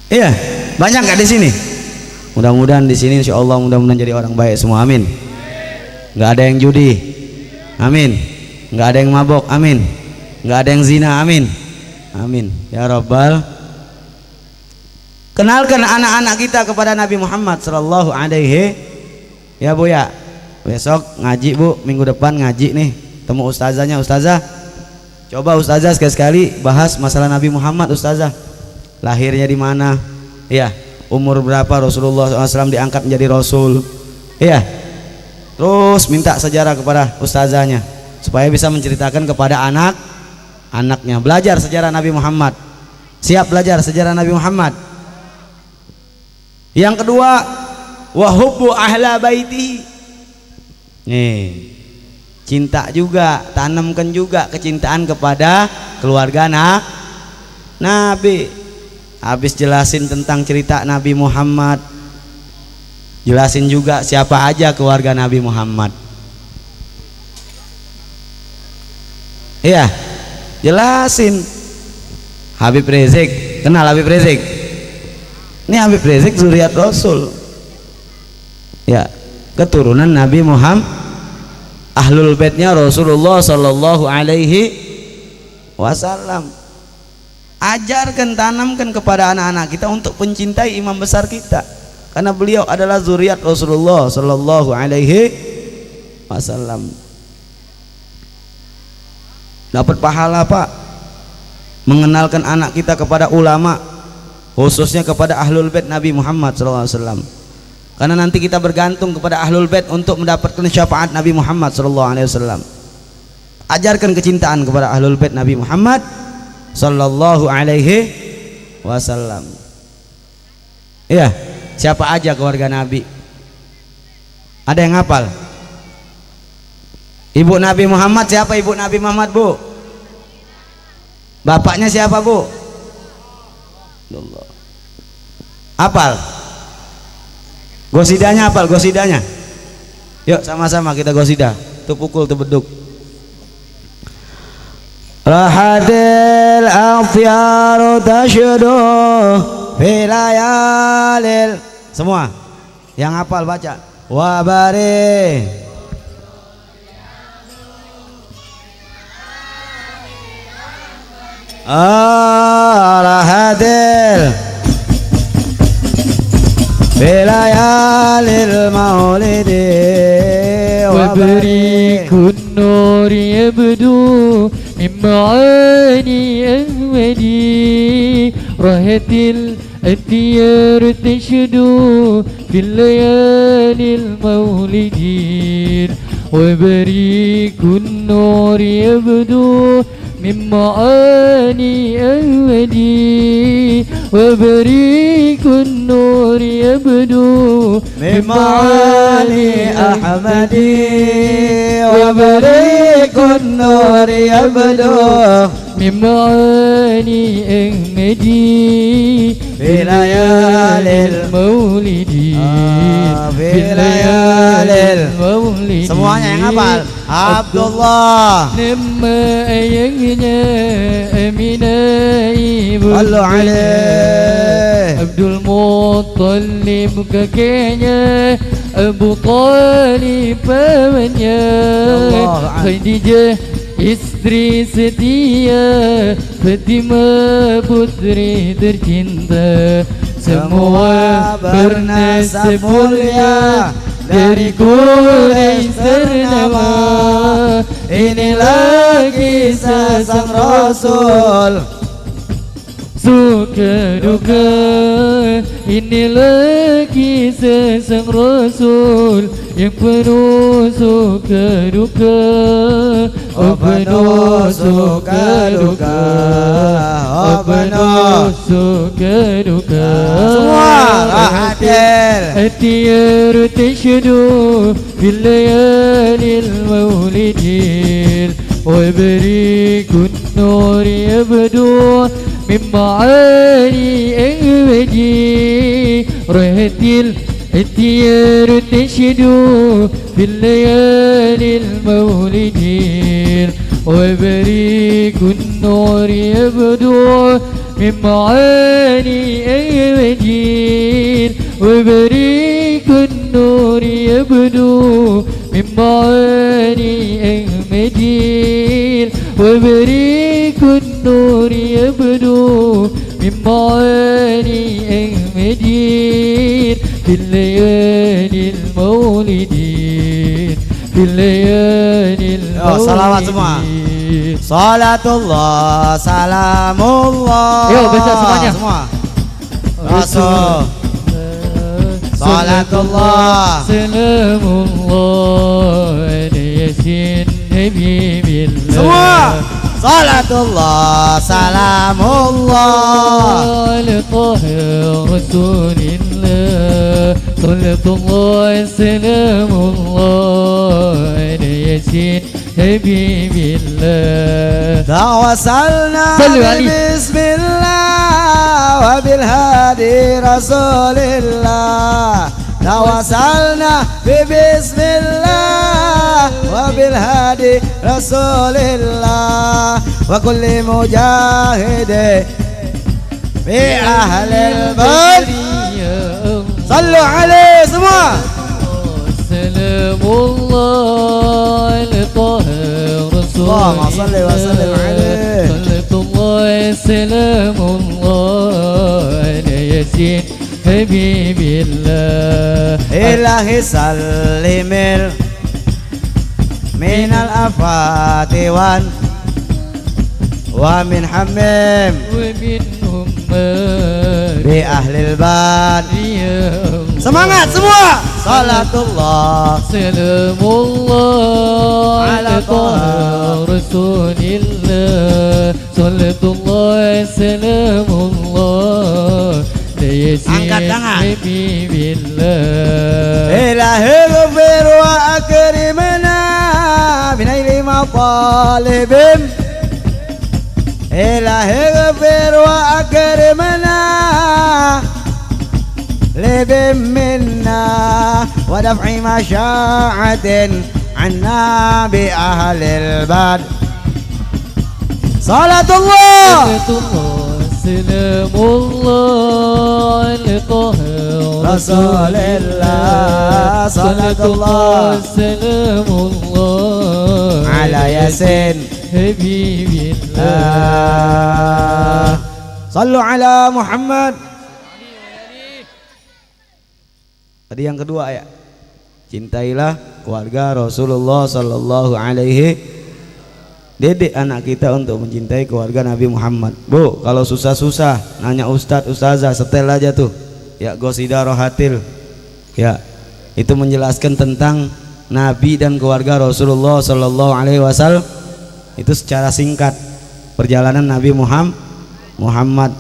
Iya, banyak nggak di sini? Mudah-mudahan di sini insya Allah mudah-mudahan jadi orang baik semua, amin. Nggak ada yang judi, amin. Nggak ada yang mabok, amin. Nggak ada yang zina, amin. Amin ya Rabbal. Kenalkan anak-anak kita kepada Nabi Muhammad sallallahu alaihi. Ya Bu ya, besok ngaji Bu, minggu depan ngaji nih, temu ustazahnya. Ustazah, coba ustazah sekali-sekali bahas masalah Nabi Muhammad. Ustazah, lahirnya di mana? Ya, umur berapa Rasulullah SAW diangkat menjadi Rasul? Ya, Terus minta sejarah kepada ustazahnya supaya bisa menceritakan kepada anaknya. Belajar sejarah Nabi Muhammad. Siap belajar sejarah Nabi Muhammad. Yang kedua, wa hubbu ahla baiti. Nih, cinta juga, tanamkan juga kecintaan kepada keluarga Nabi. Habis jelasin tentang cerita Nabi Muhammad, jelasin juga siapa aja keluarga Nabi Muhammad. Iya, jelasin. Habib Rizik, kenal Habib Rizik? Ini Habib Rizik zuriat Rasul. Ya, keturunan Nabi Muhammad, ahlul baitnya Rasulullah sallallahu alaihi wasallam. Ajarkan, tanamkan kepada anak-anak kita untuk mencintai imam besar kita, karena beliau adalah zuriat Rasulullah sallallahu alaihi wasallam. Dapat pahala, Pak, mengenalkan anak kita kepada ulama, khususnya kepada ahlul bait Nabi Muhammad sallallahu alaihi wasallam. Karena nanti kita bergantung kepada ahlul bait untuk mendapatkan syafaat Nabi Muhammad sallallahu alaihi wasallam. Ajarkan kecintaan kepada ahlul bait Nabi Muhammad sallallahu alaihi wasallam. Iya, siapa aja keluarga Nabi? Ada yang hafal? Ibu Nabi Muhammad siapa? Ibu Nabi Muhammad, Bu? Bapaknya siapa, Bu? Allah. Hafal? Gosidanya hafal? Gosidanya? Yuk sama-sama kita gosida. Tuh pukul, tuh beduk. Rahadil afyaru tashudu filayalil. Semua yang hafal baca. Wabari rahadil filayalil maulidi وبريك النور يبدو من معاني أهمدي رهت الأثيار تشدو في الليالي المولدين وبريك النور يبدو من معاني أهمدي وبريك النور يبدو من معاني أحمدي وبريك النور يبدو من معاني أحمدي في ليالي المولدين في ليالي المولدين. Semuanya yang hafal. Abdullah لما أيقنا أمنا صلوا عليه. عبد المطلب ككينيا أبو طالب فمنيا خديجة istri setia Fatimah putri tercinta semua bernasab mulia dari Quraisy ternama. Inilah kisah sang Rasul suka duka, inilah kisah sang Rasul yang penuh suka duka, oh penuh suka duka, oh penuh suka duka. Semua hadir. الديار تشدو في الليالي المولدين وبريك النور يبدو من معاني أهمدي رهت الديار تشدو في الليالي المولدين وبريك النور يبدو من معاني أهمدين وبريك النور يبدو من معاني أحمدين وبريك النور يبدو من معاني أحمدين في الليالي المولدين في الليالي المولدين. Salawat semua. Salatullah, salamullah. Yo, baca semuanya. Semua. Rasul Salatullah Salamullah ala yasin habibillah. Semua Salatullah Salamullah ala taha rasulillah. Salatullah Salamullah ala yasin habibillah. Tawassalna Sallu alaihi. bismillah wa bil hadi rasulillah. Tawassalna bismillah wa bil hadi rasulillah wa kulli mujahidi fi ahlil bait. Sallu alaihi semua. Salamullah ala taha rasulillah. Allahumma salli wa sallim alaihi. Salatullah salamullah ala yasin habibillah. Ilahi sallimil minal afati wa min hamim ومن bi ahlil bad. أمة Semangat semua. Salatullah سلام الله على على طه رسول الله صلاة الله سلام الله ليسير Angkat tangan. حبيب الله. Ilahi ghafir wa akrimna binaili matalibim. Ilahi ghafir wa akrimna libim minna wa daf'i masya'atin anna bi ahlil bad. Salatullah صلاة الله سلام الله على طه رسول الله صلاة الله سلام الله ala yasin. حبيب الله. Sallu ala Muhammad. Tadi yang kedua ya, cintailah keluarga Rasulullah sallallahu alaihi. Didik anak kita untuk mencintai keluarga Nabi Muhammad. Bu, kalau susah-susah nanya ustadz, ustazah, setel aja tuh ya, Gosida Rohatil ya, itu menjelaskan tentang Nabi dan keluarga Rasulullah sallallahu alaihi wasallam. Itu secara singkat perjalanan Nabi Muhammad.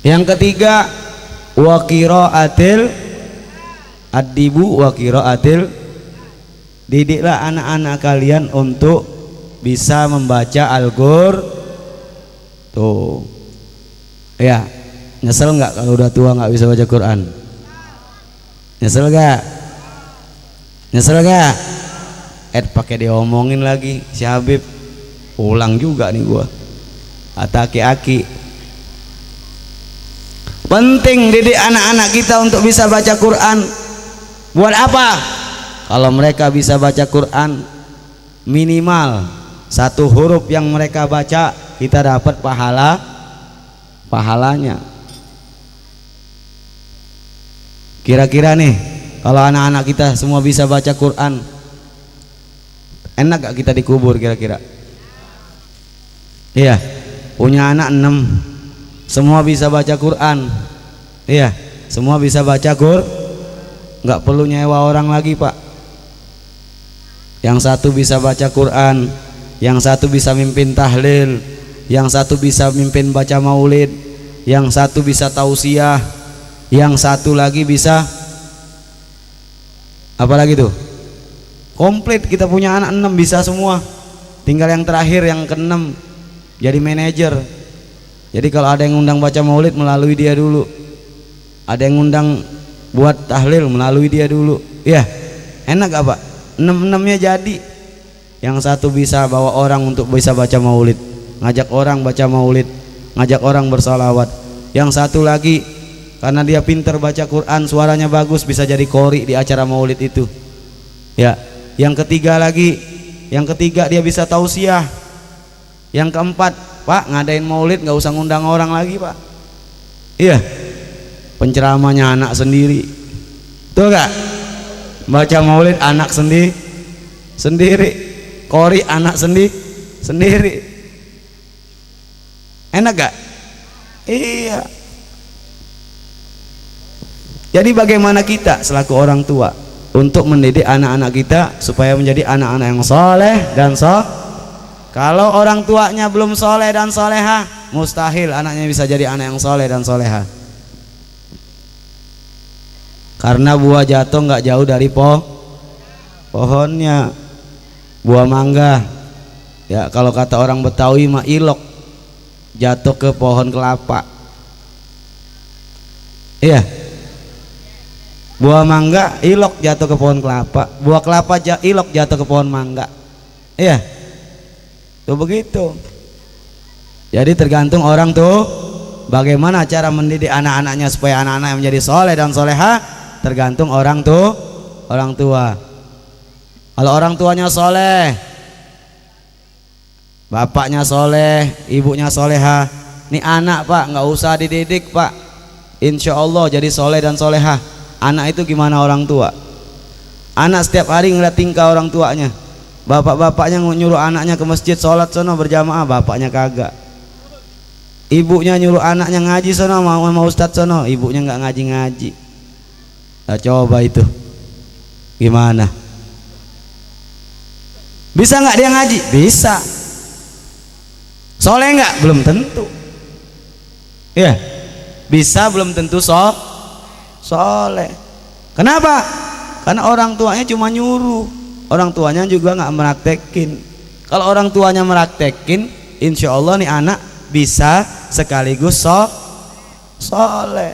Yang ketiga, wa qiraatil adibu wa qiraatil. Didiklah anak-anak kalian untuk bisa membaca Al-Qur'an. Tuh ya, nyesel nggak kalau udah tua nggak bisa baca Quran? Nyesel gak? Nyesel gak? Pakai diomongin lagi si Habib, ulang juga nih gua. Ataki-aki. Penting didik anak-anak kita untuk bisa baca Quran. Buat apa? Kalau mereka bisa baca Quran, minimal satu huruf yang mereka baca kita dapat pahalanya. Kira-kira nih, kalau anak-anak kita semua bisa baca Quran, enak gak kita dikubur kira-kira? Iya, punya anak 6, semua bisa baca Quran. Iya, semua bisa baca Quran, nggak perlu nyewa orang lagi pak. Yang satu bisa baca Quran, yang satu bisa mimpin tahlil, yang satu bisa mimpin baca maulid, yang satu bisa tausiah, yang satu lagi bisa apa lagi tuh? Komplit, kita punya anak 6 bisa semua. Tinggal yang terakhir yang ke-6 jadi manajer. Jadi kalau ada yang undang baca maulid melalui dia dulu, ada yang undang buat tahlil melalui dia dulu. Iya, enak gak pak? 6-6-nya jadi. Yang satu bisa bawa orang untuk bisa baca maulid, ngajak orang baca maulid, ngajak orang bersalawat. Yang satu lagi karena dia pinter baca Quran, suaranya bagus, bisa jadi qori di acara maulid itu ya. Yang ketiga lagi, yang ketiga dia bisa tausiah. Yang keempat, pak ngadain maulid nggak usah ngundang orang lagi pak. Iya, penceramahnya anak sendiri, tuh gak? Baca maulid anak sendiri, qori anak sendiri. Enak gak? Iya. Jadi bagaimana kita selaku orang tua untuk mendidik anak-anak kita supaya menjadi anak-anak yang soleh dan kalau orang tuanya belum soleh dan soleha, mustahil anaknya bisa jadi anak yang soleh dan soleha. Karena buah jatuh nggak jauh dari pohonnya. Buah mangga, ya kalau kata orang Betawi mah ilok, jatuh ke pohon kelapa. Iya. Buah mangga ilok jatuh ke pohon kelapa, buah kelapa ilok jatuh ke pohon mangga. Iya. Tuh begitu. Jadi tergantung orang tuh bagaimana cara mendidik anak-anaknya supaya anak-anak menjadi soleh dan soleha, tergantung orang tua. Kalau orang tuanya soleh, bapaknya soleh, ibunya soleha, nih anak pak nggak usah dididik pak, insya Allah jadi soleh dan soleha. Anak itu gimana orang tua? Anak setiap hari ngeliat tingkah orang tuanya. Bapak-bapaknya nyuruh anaknya ke masjid sholat sono berjamaah, bapaknya kagak. Ibunya nyuruh anaknya ngaji sono sama ustadz sono, ibunya nggak ngaji-ngaji. Nah, coba itu gimana? Bisa nggak dia ngaji? Bisa. Soleh nggak? Belum tentu. Ya, bisa belum tentu soleh. Kenapa? Karena orang tuanya cuma nyuruh. Orang tuanya juga nggak meraktekin. Kalau orang tuanya meraktekin, insya Allah nih anak bisa sekaligus soleh.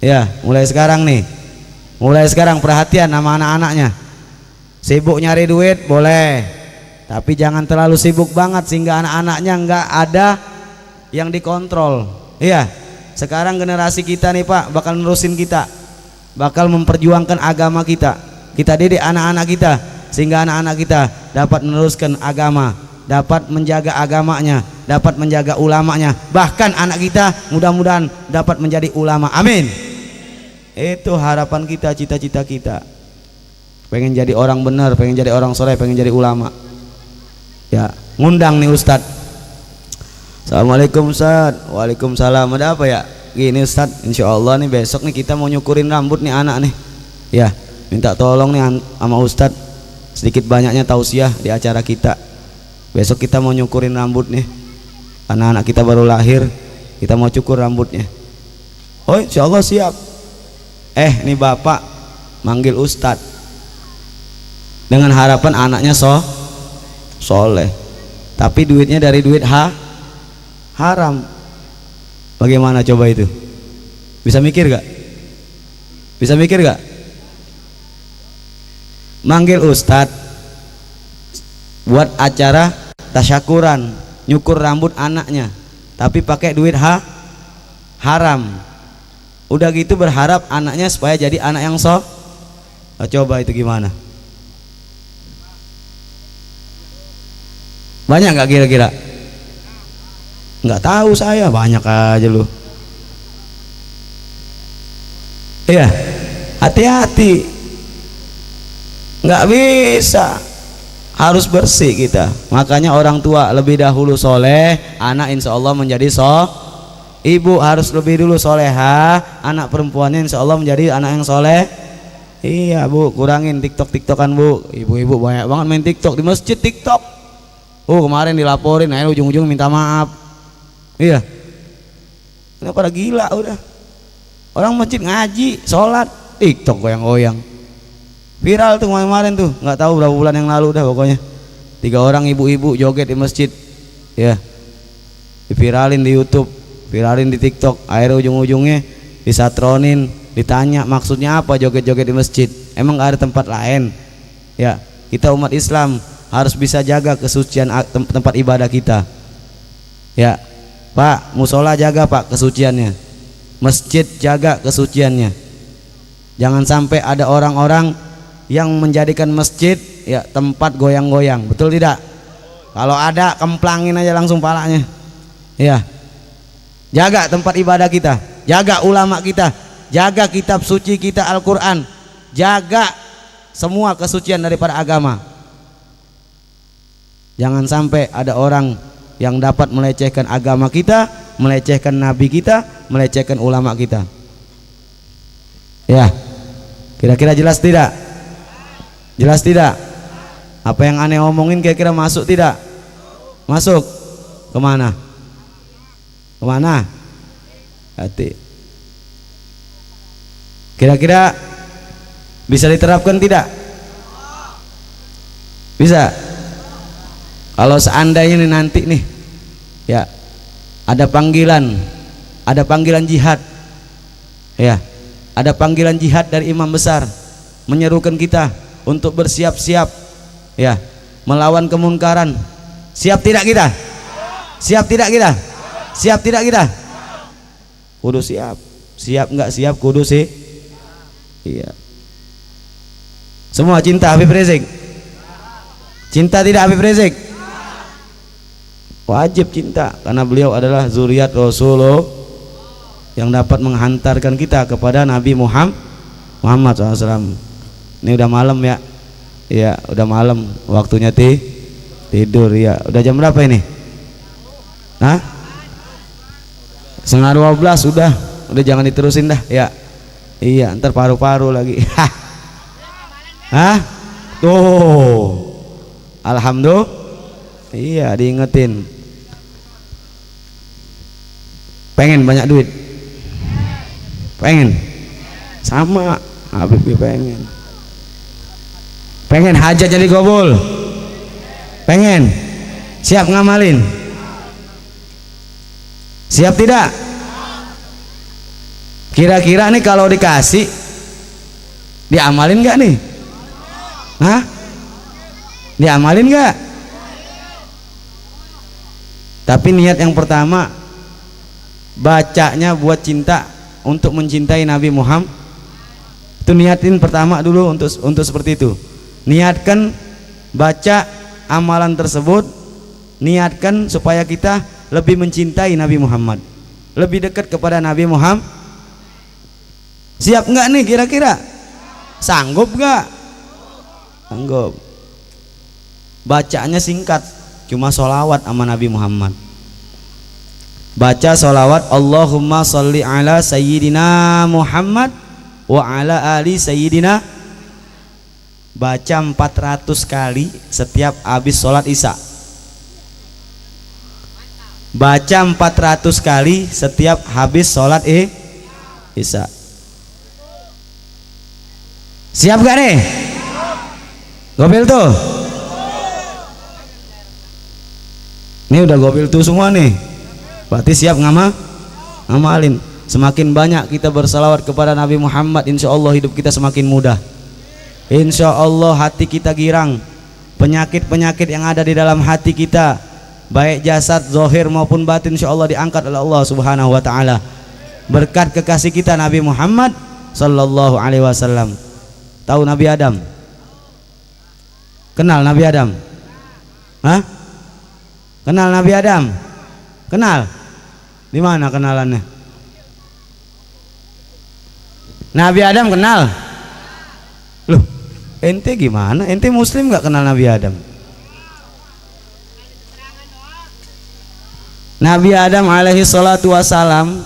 Ya, mulai sekarang nih, mulai sekarang perhatian sama anak-anaknya. Sibuk nyari duit boleh, tapi jangan terlalu sibuk banget sehingga anak-anaknya nggak ada yang dikontrol. Iya, sekarang generasi kita nih pak bakal nerusin kita, bakal memperjuangkan agama kita. Kita didik anak-anak kita sehingga anak-anak kita dapat meneruskan agama, dapat menjaga agamanya, dapat menjaga ulamanya. Bahkan anak kita mudah-mudahan dapat menjadi ulama. Amin. Itu harapan kita, cita-cita kita. Pengen jadi orang benar, pengen jadi orang soleh, pengen jadi ulama. Ya, ngundang nih Ustadz. Assalamualaikum Ustadz. Waalaikumsalam. Ada apa ya? Gini Ustadz, insya Allah nih besok nih kita mau nyukurin rambut nih anak nih. Ya. Minta tolong nih sama Ustadz sedikit banyaknya tausiah di acara kita. Besok kita mau nyukurin rambut nih, karena anak kita baru lahir, kita mau cukur rambutnya. Oh insya Allah siap. Nih bapak manggil Ustadz dengan harapan anaknya soleh, tapi duitnya dari duit haram. Bagaimana coba itu? Bisa mikir gak? Bisa mikir gak? Manggil Ustadz buat acara tasyakuran, nyukur rambut anaknya, tapi pakai duit haram. Udah gitu berharap anaknya supaya jadi anak yang coba itu gimana? Banyak nggak kira-kira? Nggak tahu saya, banyak aja lu. Iya, hati-hati. Nggak bisa, harus bersih kita. Makanya orang tua lebih dahulu soleh, anak insya Allah menjadi ibu harus lebih dulu soleha, anak perempuannya insya Allah menjadi anak yang soleh. Iya bu, kurangin tiktokan bu. Ibu-ibu banyak banget main tiktok di masjid. Tiktok kemarin dilaporin, akhirnya ujung-ujung minta maaf. Iya, ini pada gila udah. Orang masjid ngaji, sholat, tiktok goyang-goyang. Viral tuh kemarin tuh, nggak tahu berapa bulan yang lalu dah pokoknya. 3 orang ibu-ibu joget di masjid, ya, diviralin di YouTube, viralin di TikTok. Akhirnya ujung-ujungnya disatronin, ditanya maksudnya apa joget-joget di masjid. Emang nggak ada tempat lain? Ya, kita umat Islam harus bisa jaga kesucian tempat ibadah kita. Ya, Pak, musola jaga Pak kesuciannya, masjid jaga kesuciannya. Jangan sampai ada orang-orang yang menjadikan masjid ya tempat goyang-goyang, betul tidak? Kalau ada kemplangin aja langsung palanya. Ya, jaga tempat ibadah kita, jaga ulama kita, jaga kitab suci kita Al-Quran, jaga semua kesucian daripada agama. Jangan sampai ada orang yang dapat melecehkan agama kita, melecehkan nabi kita, melecehkan ulama kita. Ya, kira-kira jelas tidak? Jelas tidak? Apa yang aneh omongin kira-kira masuk tidak? Masuk. Kemana? Kemana? Hati. Kira-kira bisa diterapkan tidak? Bisa. Kalau seandainya nih nanti nih, ya, ada panggilan jihad, ya, ada panggilan jihad dari imam besar menyerukan kita untuk bersiap-siap, ya, melawan kemungkaran. Siap tidak kita? Siap tidak kita? Siap tidak kita? Kudu siap. Siap nggak siap kudu sih. Iya. Semua cinta Habib Rizik? Cinta tidak Habib Rizik? Wajib cinta karena beliau adalah zuriat Rasulullah yang dapat menghantarkan kita kepada Nabi Muhammad SAW. Ini udah malam ya. Iya, udah malam. Waktunya tidur ya. Udah jam berapa ini? Hah? 11:30 udah. Udah jangan diterusin dah ya. Iya, ntar paru-paru lagi. Hah? Tuh. Alhamdulillah. Iya, diingetin. Pengen banyak duit? Pengen? Sama Habib pengen. Pengen hajat jadi gobul? Pengen? Siap ngamalin? Siap tidak? Kira-kira nih kalau dikasih diamalin gak nih? Hah? Diamalin gak? Tapi niat yang pertama bacanya buat cinta, untuk mencintai Nabi Muhammad. Itu niatin pertama dulu untuk seperti itu. Niatkan baca amalan tersebut, niatkan supaya kita lebih mencintai Nabi Muhammad, lebih dekat kepada Nabi Muhammad. Siap nggak nih kira-kira? Sanggup nggak? Sanggup. Bacanya singkat, cuma sholawat sama Nabi Muhammad. Baca sholawat Allahumma sholli ala sayyidina Muhammad wa ala ali sayyidina. Baca 400 kali setiap habis sholat isya. Baca 400 kali setiap habis sholat isya. Siap gak nih? Gopil tuh. Ini udah gopil tuh semua nih. Berarti siap ngamalin. Semakin banyak kita bersalawat kepada Nabi Muhammad, insya Allah hidup kita semakin mudah. Insya Allah hati kita girang. Penyakit-penyakit yang ada di dalam hati kita, baik jasad, zahir maupun batin, insya Allah diangkat oleh Allah Subhanahu wa Ta'ala berkat kekasih kita Nabi Muhammad Sallallahu Alaihi Wasallam. Tahu Nabi Adam? Kenal Nabi Adam? Hah? Kenal Nabi Adam? Kenal? Di mana kenalannya? Nabi Adam kenal? Loh, ente gimana? Ente muslim gak kenal Nabi Adam? Nabi Adam alaihi salatu wassalam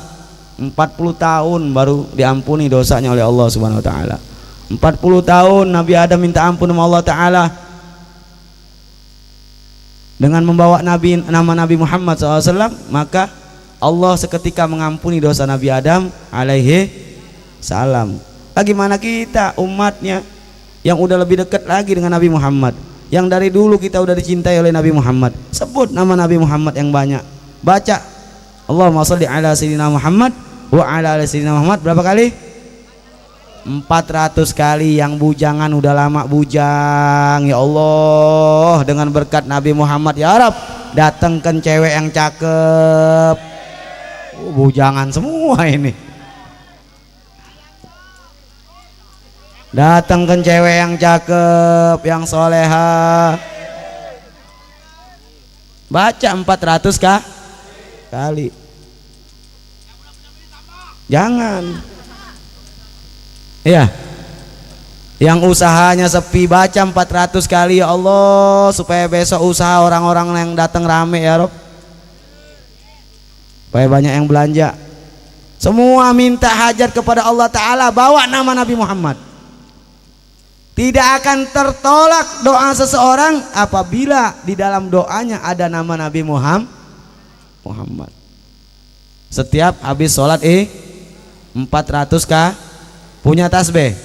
40 tahun baru diampuni dosanya oleh Allah Subhanahu wa Ta'ala. 40 tahun Nabi Adam minta ampun sama Allah Ta'ala dengan membawa nama Nabi Muhammad SAW, maka Allah seketika mengampuni dosa Nabi Adam alaihi salam. Bagaimana kita umatnya yang udah lebih dekat lagi dengan Nabi Muhammad, yang dari dulu kita udah dicintai oleh Nabi Muhammad? Sebut nama Nabi Muhammad yang banyak. Baca Allahumma sholli ala sayyidina Muhammad wa ala ali sayyidina Muhammad berapa kali? 400 kali. Yang bujangan udah lama bujang, ya Allah, dengan berkat Nabi Muhammad ya Rab, datangkan cewek yang cakep. Bujangan semua ini. Datangkan cewek yang cakep, yang soleha. Baca 400 kali. Jangan. Iya. Yang usahanya sepi baca 400 kali ya Allah, supaya besok usaha orang-orang yang datang rame ya Rob. Supaya banyak yang belanja. Semua minta hajat kepada Allah Ta'ala, bawa nama Nabi Muhammad. Tidak akan tertolak doa seseorang apabila di dalam doanya ada nama Nabi Muhammad. Setiap habis sholat 400k punya tasbih?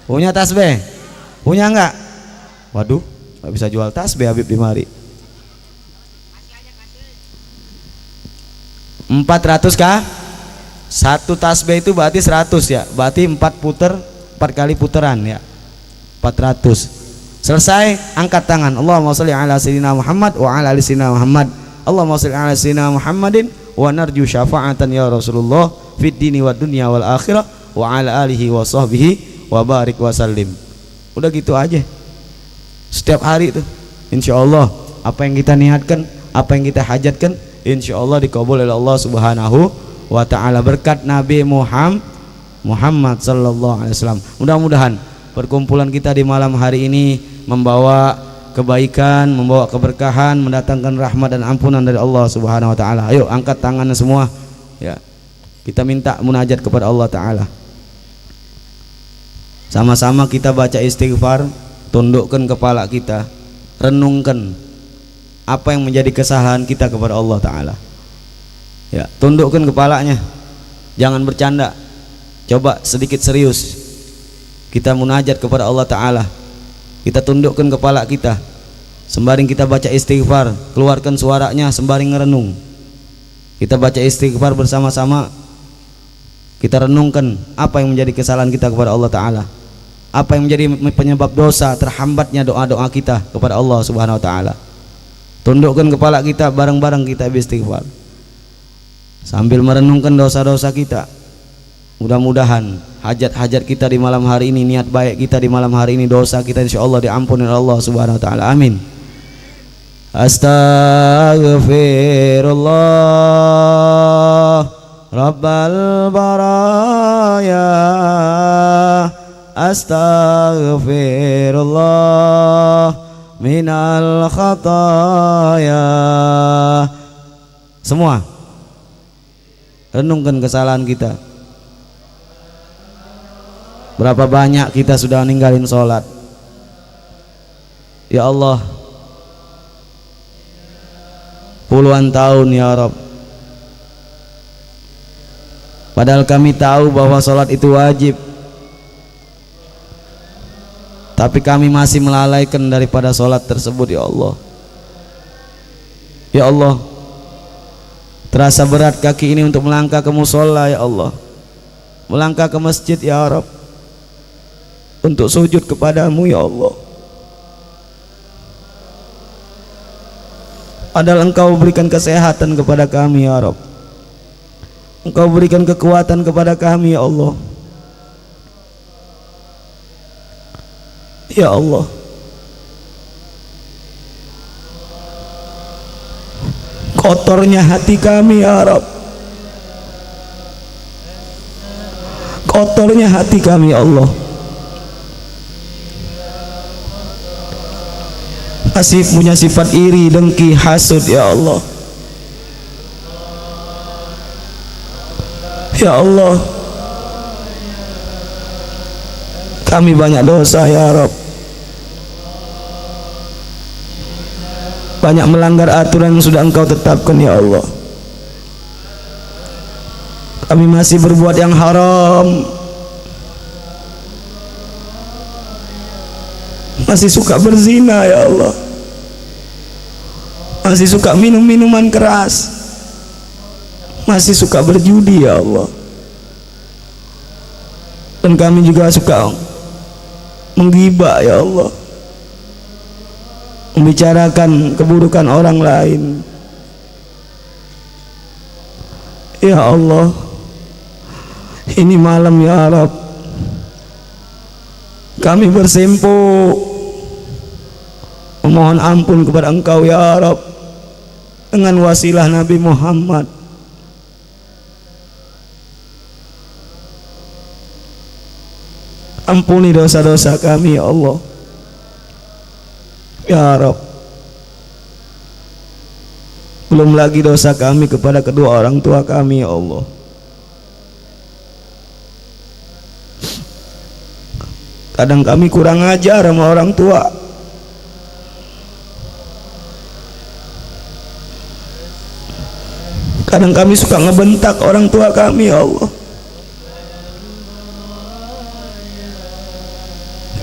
Punya tasbih? Punya enggak? Waduh, nggak bisa jual tasbih Habib di mari. 400k? Satu tasbih itu berarti 100 ya, berarti 4 kali putaran ya, 400. Selesai, angkat tangan. Allahumma sholli ala sayyidina Muhammad wa ala ali sayyidina Muhammad. Allahumma sholli ala sayyidina Muhammadin wa narju syafa'atan ya Rasulullah fid dini wad dunya wal akhirah wa ala alihi wa sahbihi wa barik wa sallim. Udah gitu aja setiap hari itu, insyaallah apa yang kita niatkan, apa yang kita hajatkan, insyaallah dikabul oleh Allah Subhanahu wa ta'ala berkat Nabi Muhammad sallallahu alaihi wasallam. Mudah-mudahan perkumpulan kita di malam hari ini membawa kebaikan, membawa keberkahan, mendatangkan rahmat dan ampunan dari Allah Subhanahu wa ta'ala. Ayo angkat tangannya semua ya. Kita minta munajat kepada Allah Ta'ala. Sama-sama kita baca istighfar, tundukkan kepala kita, renungkan apa yang menjadi kesalahan kita kepada Allah Ta'ala ya. Tundukkan kepalanya, jangan bercanda, coba sedikit serius. Kita munajat kepada Allah Ta'ala, kita tundukkan kepala kita, sembaring kita baca istighfar, keluarkan suaranya sembaring ngerenung. Kita baca istighfar bersama-sama, kita renungkan apa yang menjadi kesalahan kita kepada Allah Ta'ala, apa yang menjadi penyebab dosa terhambatnya doa-doa kita kepada Allah Subhanahu wa ta'ala. Tundukkan kepala kita, bareng-bareng kita beristighfar sambil merenungkan dosa-dosa kita. Mudah-mudahan hajat-hajat kita di malam hari ini, niat baik kita di malam hari ini, dosa kita insyaallah diampuni oleh Allah Subhanahu wa ta'ala. Amin. Astaghfirullah Rabbal baraya, astaghfirullah minal khataya. Semua renungkan kesalahan kita. Berapa banyak kita sudah ninggalin sholat ya Allah, puluhan tahun ya Rabb, padahal kami tahu bahwa sholat itu wajib, tapi kami masih melalaikan daripada sholat tersebut ya Allah. Ya Allah, terasa berat kaki ini untuk melangkah ke musola ya Allah, melangkah ke masjid ya Rabb, untuk sujud kepadamu ya Allah. Padahal Engkau berikan kesehatan kepada kami ya Rabb, Engkau berikan kekuatan kepada kami ya Allah. Ya Allah, kotornya hati kami ya Rabb, kotornya hati kami ya Allah, masih punya sifat iri, dengki, hasud ya Allah. Ya Allah, kami banyak dosa ya Rabb, banyak melanggar aturan yang sudah Engkau tetapkan ya Allah. Kami masih berbuat yang haram, masih suka berzina ya Allah, masih suka minum minuman keras, masih suka berjudi ya Allah. Dan kami juga suka menggibah ya Allah, membicarakan keburukan orang lain. Ya Allah, ini malam ya Rabb, kami bersimpuh memohon ampun kepada Engkau ya Rabb dengan wasilah Nabi Muhammad. Ampuni dosa-dosa kami ya Allah ya Rabb. Belum lagi dosa kami kepada kedua orang tua kami ya Allah. Kadang kami kurang ajar sama orang tua. Kadang kami suka ngebentak orang tua kami, ya Allah.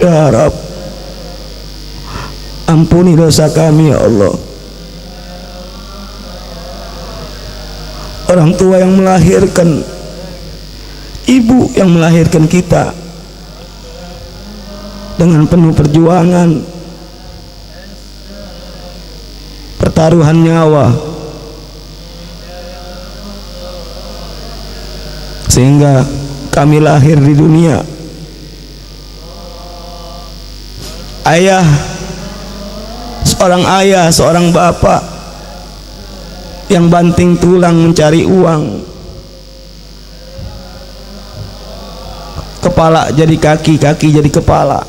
Ya Rabb, ampuni dosa kami, ya Allah. Orang tua yang melahirkan, ibu yang melahirkan kita dengan penuh perjuangan, pertaruhan nyawa, sehingga kami lahir di dunia. Ayah, seorang bapak yang banting tulang mencari uang, kepala jadi kaki, kaki jadi kepala,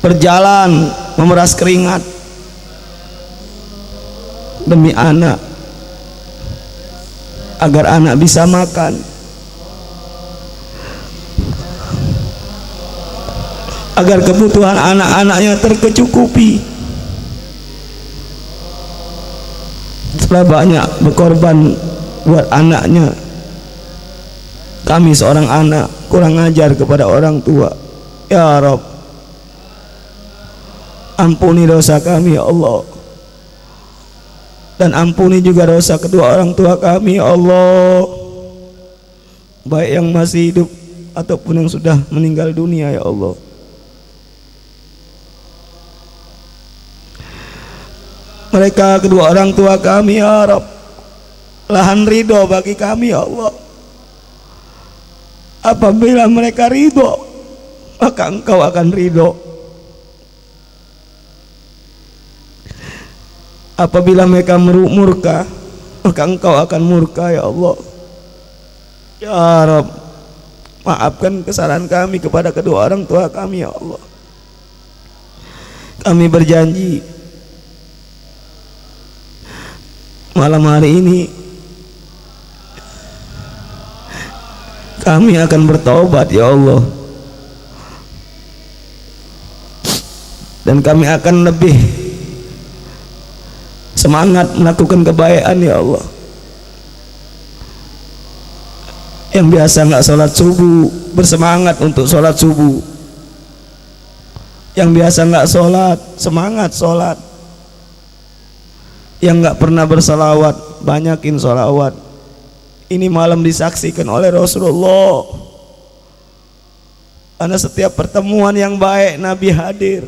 berjalan memeras keringat demi anak, agar anak bisa makan, agar kebutuhan anak-anaknya terkecukupi. Setelah banyak berkorban buat anaknya, kami seorang anak kurang ajar kepada orang tua. Ya Rabb, ampuni dosa kami, ya Allah, dan ampuni juga dosa kedua orang tua kami, ya Allah, baik yang masih hidup ataupun yang sudah meninggal dunia, ya Allah. Mereka kedua orang tua kami, ya Rabb, lahan ridho bagi kami, ya Allah. Apabila mereka ridho, maka Engkau akan ridho. Apabila mereka murka, maka Engkau akan murka, ya Allah. Ya Rabb, maafkan kesalahan kami kepada kedua orang tua kami, ya Allah. Kami berjanji malam hari ini kami akan bertaubat, ya Allah, dan kami akan lebih semangat melakukan kebaikan, ya Allah. Yang biasa nggak sholat subuh, bersemangat untuk sholat subuh. Yang biasa nggak sholat, semangat sholat. Yang nggak pernah bersalawat, banyakin salawat. Ini malam disaksikan oleh Rasulullah, karena setiap pertemuan yang baik Nabi hadir.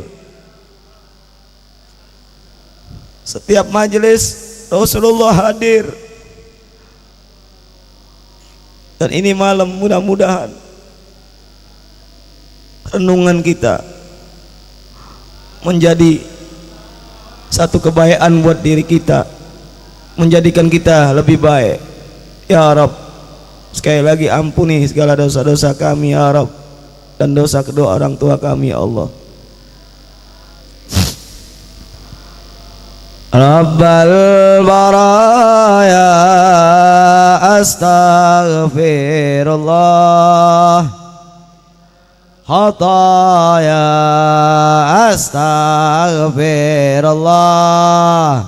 Setiap majelis Rasulullah hadir. Dan ini malam mudah-mudahan renungan kita menjadi satu kebaikan buat diri kita, menjadikan kita lebih baik. Ya Rabb, sekali lagi ampuni segala dosa-dosa kami, ya Rabb, dan dosa kedua orang tua kami, ya Allah. Rabbal baraya astaghfirullah, khataya astaghfirullah,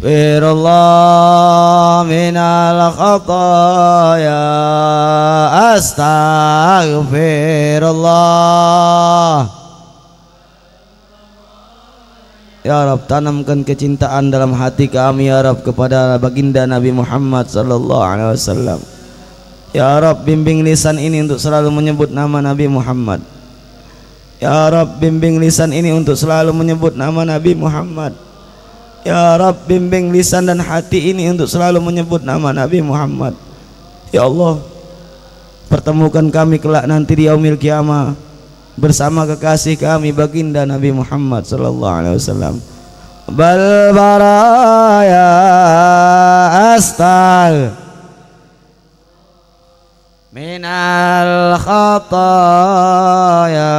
astaghfirullah minal khataya astaghfirullah. Ya Rabb, tanamkan kecintaan dalam hati kami, ya Rabb, kepada baginda Nabi Muhammad sallallahu alaihi wasallam. Ya Rabb, bimbing lisan ini untuk selalu menyebut nama Nabi Muhammad. Ya Rabb, bimbing lisan ini untuk selalu menyebut nama Nabi Muhammad. Ya Rabb, bimbing lisan dan hati ini untuk selalu menyebut nama Nabi Muhammad. Ya Allah, pertemukan kami kelak nanti di yaumil qiyamah bersama kekasih kami baginda Nabi Muhammad sallallahu alaihi wasallam. Bal baraya astal minal khataya.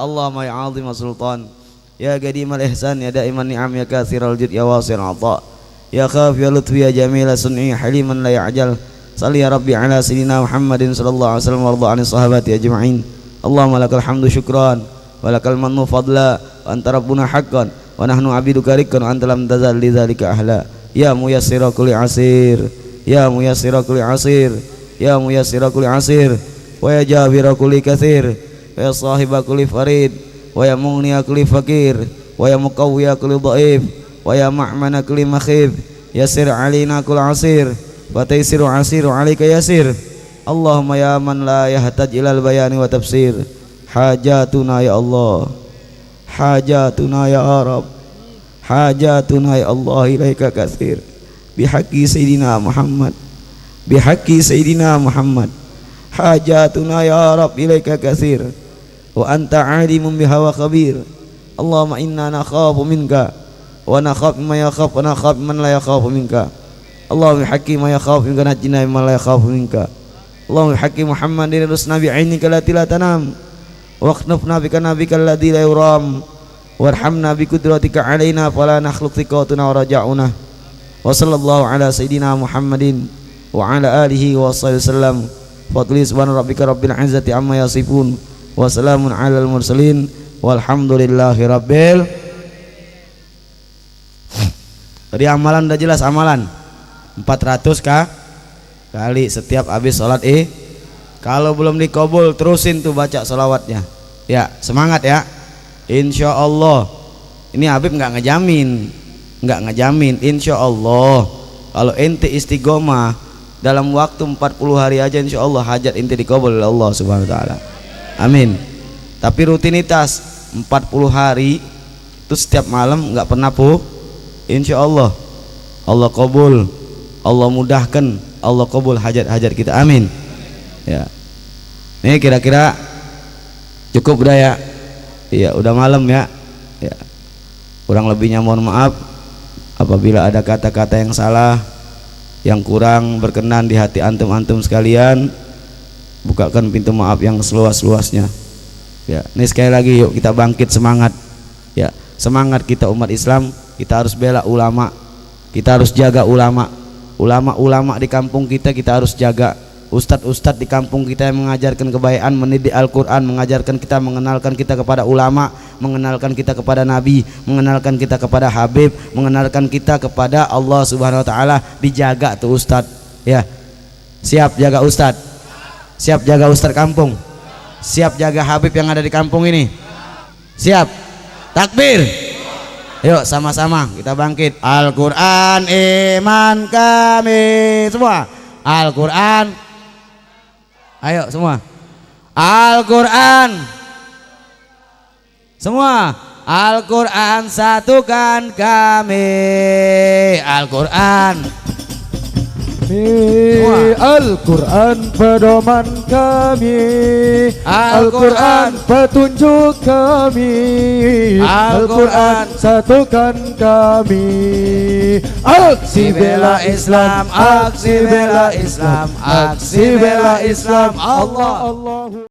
Allahumma ya azim sultan, ya qadimal ihsan, ya daiman ni'am, ya katsiral jud, ya wasi'al ata, ya khaf ya lutfi ya jamil sun'i haliman la ya'jal. Salli ya rabbi ala sayyidina Muhammadin sallallahu alaihi wasallam warda 'anil sahabati ajma'in. Allahumma lakal hamdu syukran wa lakal mannu fadla wa anta rabbuna haqqan wa nahnu 'abiduka rikkan wa anta lam tazal li dzalika ahla. Ya muyassira kulli asir, ya muyassira kulli asir, ya muyassira kulli asir, wa ya jabira kulli katsir, wa ya sahiba kulli farid, wa ya mughniya kulli fakir, wa ya muqawwiya kulli dhaif, wa ya ma'mana kulli makhif. Yassir alaina kulli asir wa taisiru asiru alaika yasir. Allahumma ya man la yahtaj ilal bayani wa tafsir, hajatuna ya Allah, hajatuna ya Arab, hajatuna ya Allah ilaika katsir. Bihaqqi sayyidina Muhammad, bihaqqi sayyidina Muhammad, hajatuna ya Rab ilaika katsir wa anta alimun biha wa khabir. Allahumma inna nakhafu minka wa nakhafu ma yakhaf wa nakhafu man la yakhafu minka. Allahumma bihaqqi ma yakhafu minka najjina mimman la yakhafu minka. Allahumma bihaqqi Muhammadin rusna bi'ainika lati la tanam waqnafna bika nabika alladhi la yuram warhamna bi qudratika alaina fala nakhluq thiqatuna wa raja'una. Wa sallallahu ala sayyidina Muhammadin wa ala alihi wa sallam. Fadli subhana rabbika rabbil izzati amma yasifun wa salamun alal mursalin walhamdulillahi rabbil. Tadi amalan udah jelas, amalan 400 kali setiap habis sholat Kalau belum dikabul terusin tuh baca sholawatnya ya, semangat ya, insya Allah. Ini Habib nggak ngejamin, insya Allah kalau ente istiqomah dalam waktu 40 hari aja insya Allah hajat ente dikabul oleh Allah subhanahu wa ta'ala, amin. Tapi rutinitas 40 hari itu setiap malam nggak pernah insya Allah Allah kabul, Allah mudahkan, Allah kabul hajat-hajat kita, amin ya. Ini kira-kira cukup udah ya, iya udah malam ya, ya. Kurang lebihnya mohon maaf apabila ada kata-kata yang salah, yang kurang berkenan di hati antum-antum sekalian. Bukakan pintu maaf yang seluas-luasnya ya. Ini sekali lagi yuk kita bangkit semangat ya, semangat kita umat Islam. Kita harus bela ulama, kita harus jaga ulama di kampung kita harus jaga. Ustadz-ustadz di kampung kita yang mengajarkan kebaikan, mendidik Al-Quran, mengajarkan kita, mengenalkan kita kepada ulama, mengenalkan kita kepada Nabi, mengenalkan kita kepada Habib, mengenalkan kita kepada Allah Subhanahu Wa Taala. Dijaga tuh ustadz ya. Siap jaga ustadz, siap jaga ustadz kampung, siap jaga Habib yang ada di kampung ini, siap. Takbir, yuk sama-sama kita bangkit. Al-Quran iman kami semua, Al-Quran, ayo semua, Al-Quran semua, Al-Quran satukan kami, Al-Quran Al-Quran pedoman kami, Al-Quran petunjuk kami, Al-Quran satukan kami. Aksi bela Islam, aksi bela Islam, aksi bela Islam. Allah Allah.